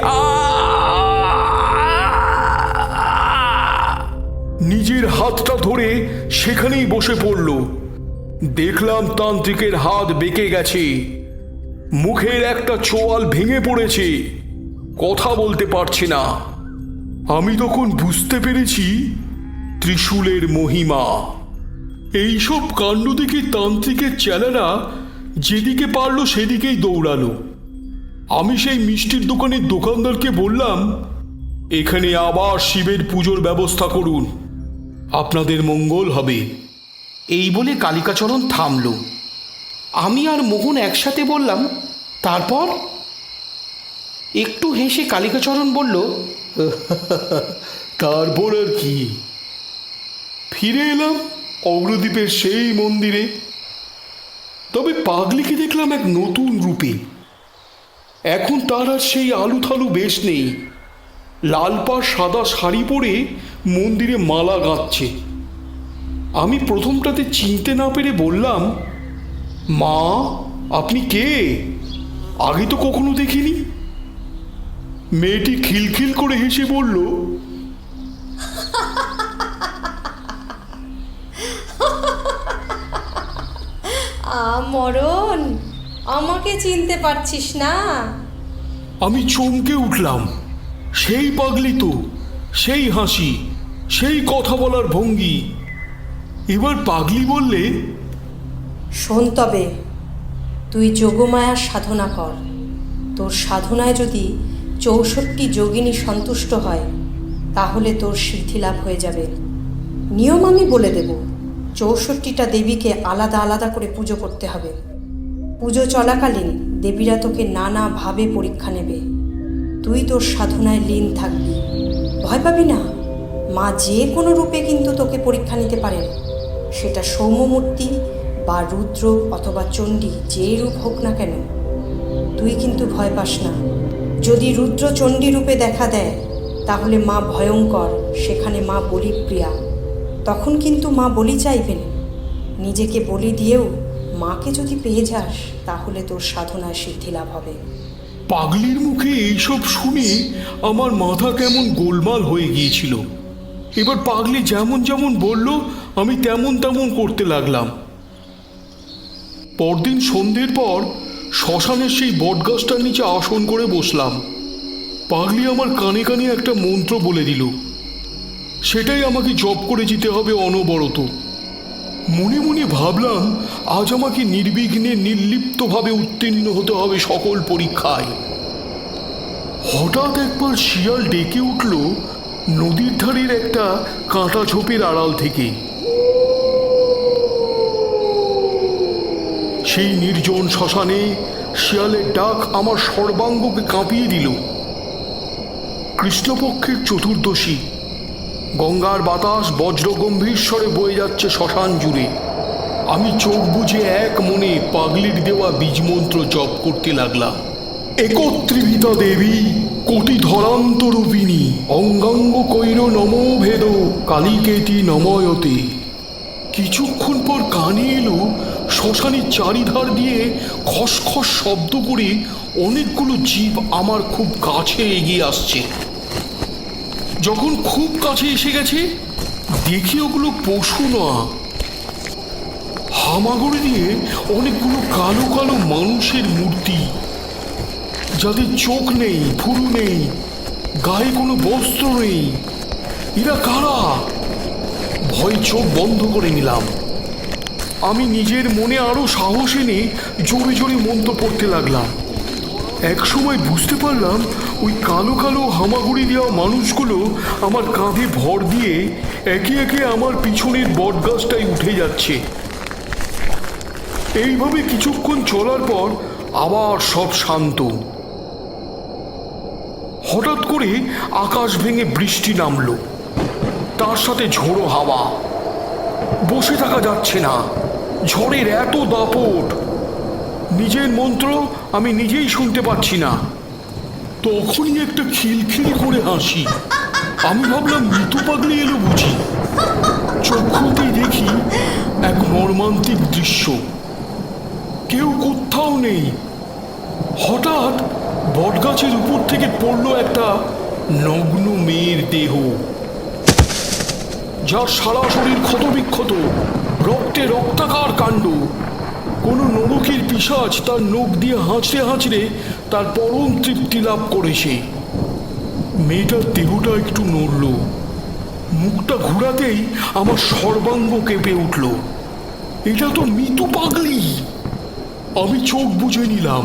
নিজের হাতটা ধরে সেখানেই বসে পড়ল। দেখলাম তান্ত্রিকের হাত বেঁকে গেছে, মুখের একটা চোয়াল ভেঙে পড়েছে, কথা বলতে পারছে না। আমি তখন বুঝতে পেরেছি ত্রিশূলের মহিমা। এইসব কাণ্ড দেখে তান্ত্রিকের চেলারা যেদিকে পারলো সেদিকেই দৌড়ালো। আমি সেই মিষ্টির দোকানের দোকানদারকে বললাম, এখানে আবার শিবের পুজোর ব্যবস্থা করুন, আপনাদের মঙ্গল হবে। এই বলে কালিকাচরণ থামল। আমি আর মোহন একসাথে বললাম, তারপর? একটু হেসে কালিকাচরণ বলল, তারপর আর কি, ফিরে এলাম অগ্রদ্বীপের সেই মন্দিরে। তবে পাগলিকে দেখলাম এক নতুন রূপে। এখন তার আর সেই আলুথালু বেশ নেই। লাল পাড় সাদা শাড়ি পরে মন্দিরে মালা গাঁথছে। আমি প্রথমটাতে চিনতে না পেরে বললাম, মা, আপনি কে? আগে তো কখনো দেখিনি। মেয়েটি খিলখিল করে হেসে বলল, মরণ, আমাকে চিনতে পারছিস না? আমি চমকে উঠলাম। সেই পাগলি তো, সেই হাসি, সেই কথা বলার ভঙ্গি। এবার পাগলি বললে, শোন, তবে তুই যোগমায়ার সাধনা কর। তোর সাধনায় যদি 64 যোগিনী সন্তুষ্ট হয়, তাহলে তোর সিদ্ধি লাভ হয়ে যাবে। নিয়ম আমি বলে দেব। 64টা দেবীকে আলাদা আলাদা করে পুজো করতে হবে। পুজো চলাকালীন দেবীরা তোকে নানাভাবে পরীক্ষা নেবে। তুই তোর সাধনায় লীন থাকবি, ভয় পাবি না। মা যে কোনো রূপে কিন্তু তোকে পরীক্ষা নিতে পারেন, সেটা সৌম্যমূর্তি বা রুদ্র অথবা চণ্ডী, যে রূপ হোক না কেন। তুই কিন্তু ভয় পাস না। যদি রুদ্র চণ্ডী রূপে দেখা দেয়, তাহলে মা ভয়ঙ্কর, সেখানে মা বলিপ্রিয়া। তখন কিন্তু মা বলি চাইবেন। নিজেকে বলি দিয়েও মাকে যদি পেয়ে যাস, তাহলে তোর সাধনায় সিদ্ধি লাভ হবে। পাগলির মুখে এইসব শুনে আমার মাথা কেমন গোলমাল হয়ে গিয়েছিল। এবার পাগলি যেমন যেমন বলল, আমি তেমন তেমন করতে লাগলাম। পরদিন সন্ধ্যের পর শ্মশানের সেই বটগাছটার নিচে আসন করে বসলাম। পাগলি আমার কানে কানে একটা মন্ত্র বলে দিল। সেটাই আমাকে জপ করে যেতে হবে অনবরত। মনে মনে ভাবলাম, আজ আমাকে নির্বিঘ্নে নির্লিপ্তভাবে উত্তীর্ণ হতে হবে সকল পরীক্ষায়। হঠাৎ একবার শিয়াল ডেকে উঠল নদীর ধারের একটা কাঁটা ঝোপের আড়াল থেকে। সেই নির্জন শ্মশানে শিয়ালের ডাক আমার সর্বাঙ্গকে কাঁপিয়ে দিল। কৃষ্ণপক্ষের চতুর্দশী, গঙ্গার বাতাস বজ্রগম্ভীর স্বরে বয়ে যাচ্ছে শ্মশান জুড়ে। আমি চোখ বুজে এক মনে পাগলির দেওয়া বীজমন্ত্র জপ করতে লাগলাম। একত্রিভিতা দেবী কোটি ধরান্তরূপিণী, অঙ্গাঙ্গ কৈর নমো ভেদ কালিকেতি নময়তে। কিছুক্ষণ পর কানে এলো শ্মশানের চারিধার দিয়ে খসখস শব্দ করে অনেকগুলো জীব আমার খুব কাছে এগিয়ে আসছে। যখন খুব কাছে এসে গেছে, দেখি ওগুলো পশু না, হামাগুড়ি দিয়ে অনেকগুলো কালো কালো মানুষের মূর্তি, যাদের চোখ নেই, ভুরু নেই, গায়ে কোনো বস্ত্র নেই। এরা কারা? ভয় চোখ বন্ধ করে নিলাম। আমি নিজের মনে আরো সাহস এনে জোরে জোরে মন্ত্র পড়তে লাগলাম। একসময় বুঝতে পারলাম, ওই কালো কালো হামাগুড়ি দেওয়া মানুষগুলো আমার কাঁধে ভর দিয়ে একে একে আমার পিছনের বটগাছটায় উঠে যাচ্ছে। এইভাবে কিছুক্ষণ চলার পর আবার সব শান্ত। হঠাৎ করে আকাশ ভেঙে বৃষ্টি নামলো, তার সাথে ঝোড়ো হাওয়া। বসে থাকা যাচ্ছে না, ঝড়ের এত দাপট। নিজের মন্ত্র আমি নিজেই শুনতে পাচ্ছি না। তখনই একটা খিলখিল করে হাসি। আমি ভাবলাম মৃত পাগলি এলো বুঝি। চোখ খুলতেই দেখি এক মর্মান্তিক দৃশ্য। কেউ কোথাও নেই। হঠাৎ বটগাছের উপর থেকে পড়লো একটা নগ্ন মেয়ের দেহ, যার সারা শরীর ক্ষতবিক্ষত, রক্তে রক্তাকার কাণ্ড। কোনো নরকের পিশাচ তার নখ দিয়ে হাঁচড়ে হাঁচড়ে তার পরম তৃপ্তি লাভ করেছে। মেয়েটার দেহটা একটু নড়ল, মুখটা ঘোরাতেই আমার সর্বাঙ্গ কেঁপে উঠল। এটা তো মিতু পাগলি। আমি চোখ বুজে নিলাম,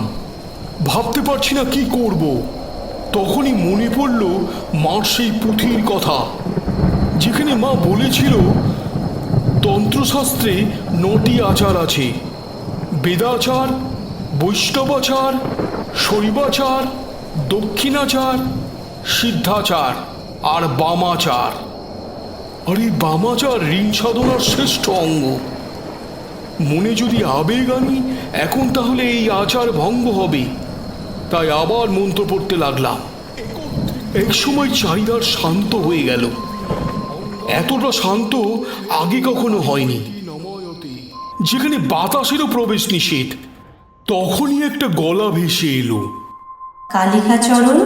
ভাবতে পারছি না কি করব। তখনই মনে পড়ল মার সেই পুঁথির কথা, যেখানে মা বলেছিল তন্ত্রশাস্ত্রে 9টি আচার আছে: বেদাচার, বৈষ্ণবাচার, শৈবাচার, দক্ষিণাচার, সিদ্ধাচার আর বামাচার। আর এই বামাচার ঋণ সাধনার শ্রেষ্ঠ অঙ্গ। মনে যদি আবেগ আনি এখন, তাহলে এই আচার ভঙ্গ হবে। তাই আবার মন্ত্র পড়তে লাগলাম। এক সময় চারিদার শান্ত হয়ে গেল। এতটা শান্ত আগে কখনো হয়নি, যেখানে বাতাসেরও প্রবেশ নিষেধ। তখনই একটা গলা ভেসে এলো, কালিকাচরণ,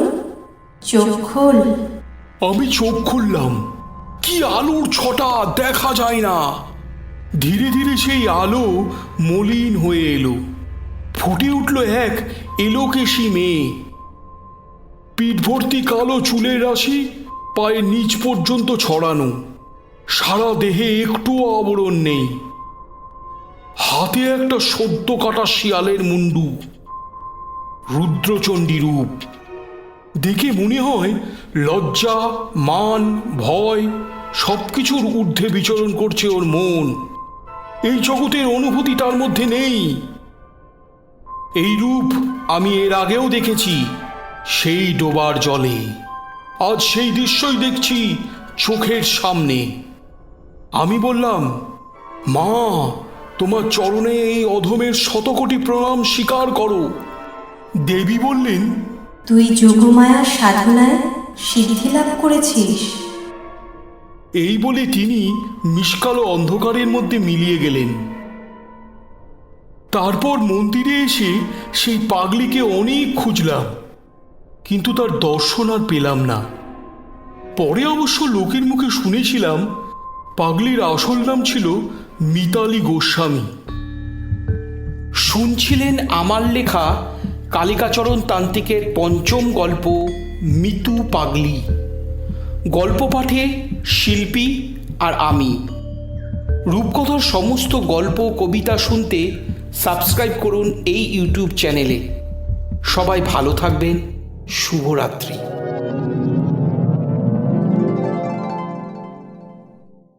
চোখ খোল। আমি চোখ খুললাম। কি আলোর ছটা, দেখা যায় না। ধীরে ধীরে সেই আলো মলিন হয়ে এলো। ফুটে উঠল এক এলোকেশী মেয়ে। পিঠ ভর্তি কালো চুলের রাশি পায়ের নিচ পর্যন্ত ছড়ানো, সারা দেহে একটুও আবরণ নেই। হাতে একটা সদ্য কাটা শিয়ালের মুন্ডু, রুদ্রচণ্ডী রূপ। দেখে মনে হয় লজ্জা, মান, ভয় সবকিছুর ঊর্ধ্বে বিচরণ করছে ওর মন। এই জগতের অনুভূতি তার মধ্যে নেই। এই রূপ আমি এর আগেও দেখেছি, সেই ডোবার জলে। আজ সেই দৃশ্যই দেখছি চোখের সামনে। আমি বললাম, মা, তোমার চরণে এই অধমের শতকোটি প্রণাম স্বীকার করো। দেবী বললেন, তুই যোগমায়ার সাধনায় সিদ্ধি লাভ করেছিস। এই বলে তিনি মিষ্কালো অন্ধকারের মধ্যে মিলিয়ে গেলেন। তারপর মন্দিরে এসে সেই পাগলিকে অনেক খুঁজলাম, কিন্তু তার দর্শন আর পেলাম না। পরে অবশ্য লোকের মুখে শুনেছিলাম পাগলির আসল নাম ছিল মিতালি গোস্বামী। শুনছিলেন আমার লেখা কালিকাচরণ তান্ত্রিকের পঞ্চম গল্প মিতু পাগলি। গল্প পাঠে শিল্পী আর আমি। রূপকথার সমস্ত গল্প কবিতা শুনতে সাবস্ক্রাইব করুন এই ইউটিউব চ্যানেলে। সবাই ভালো থাকবেন। শুভরাত্রি।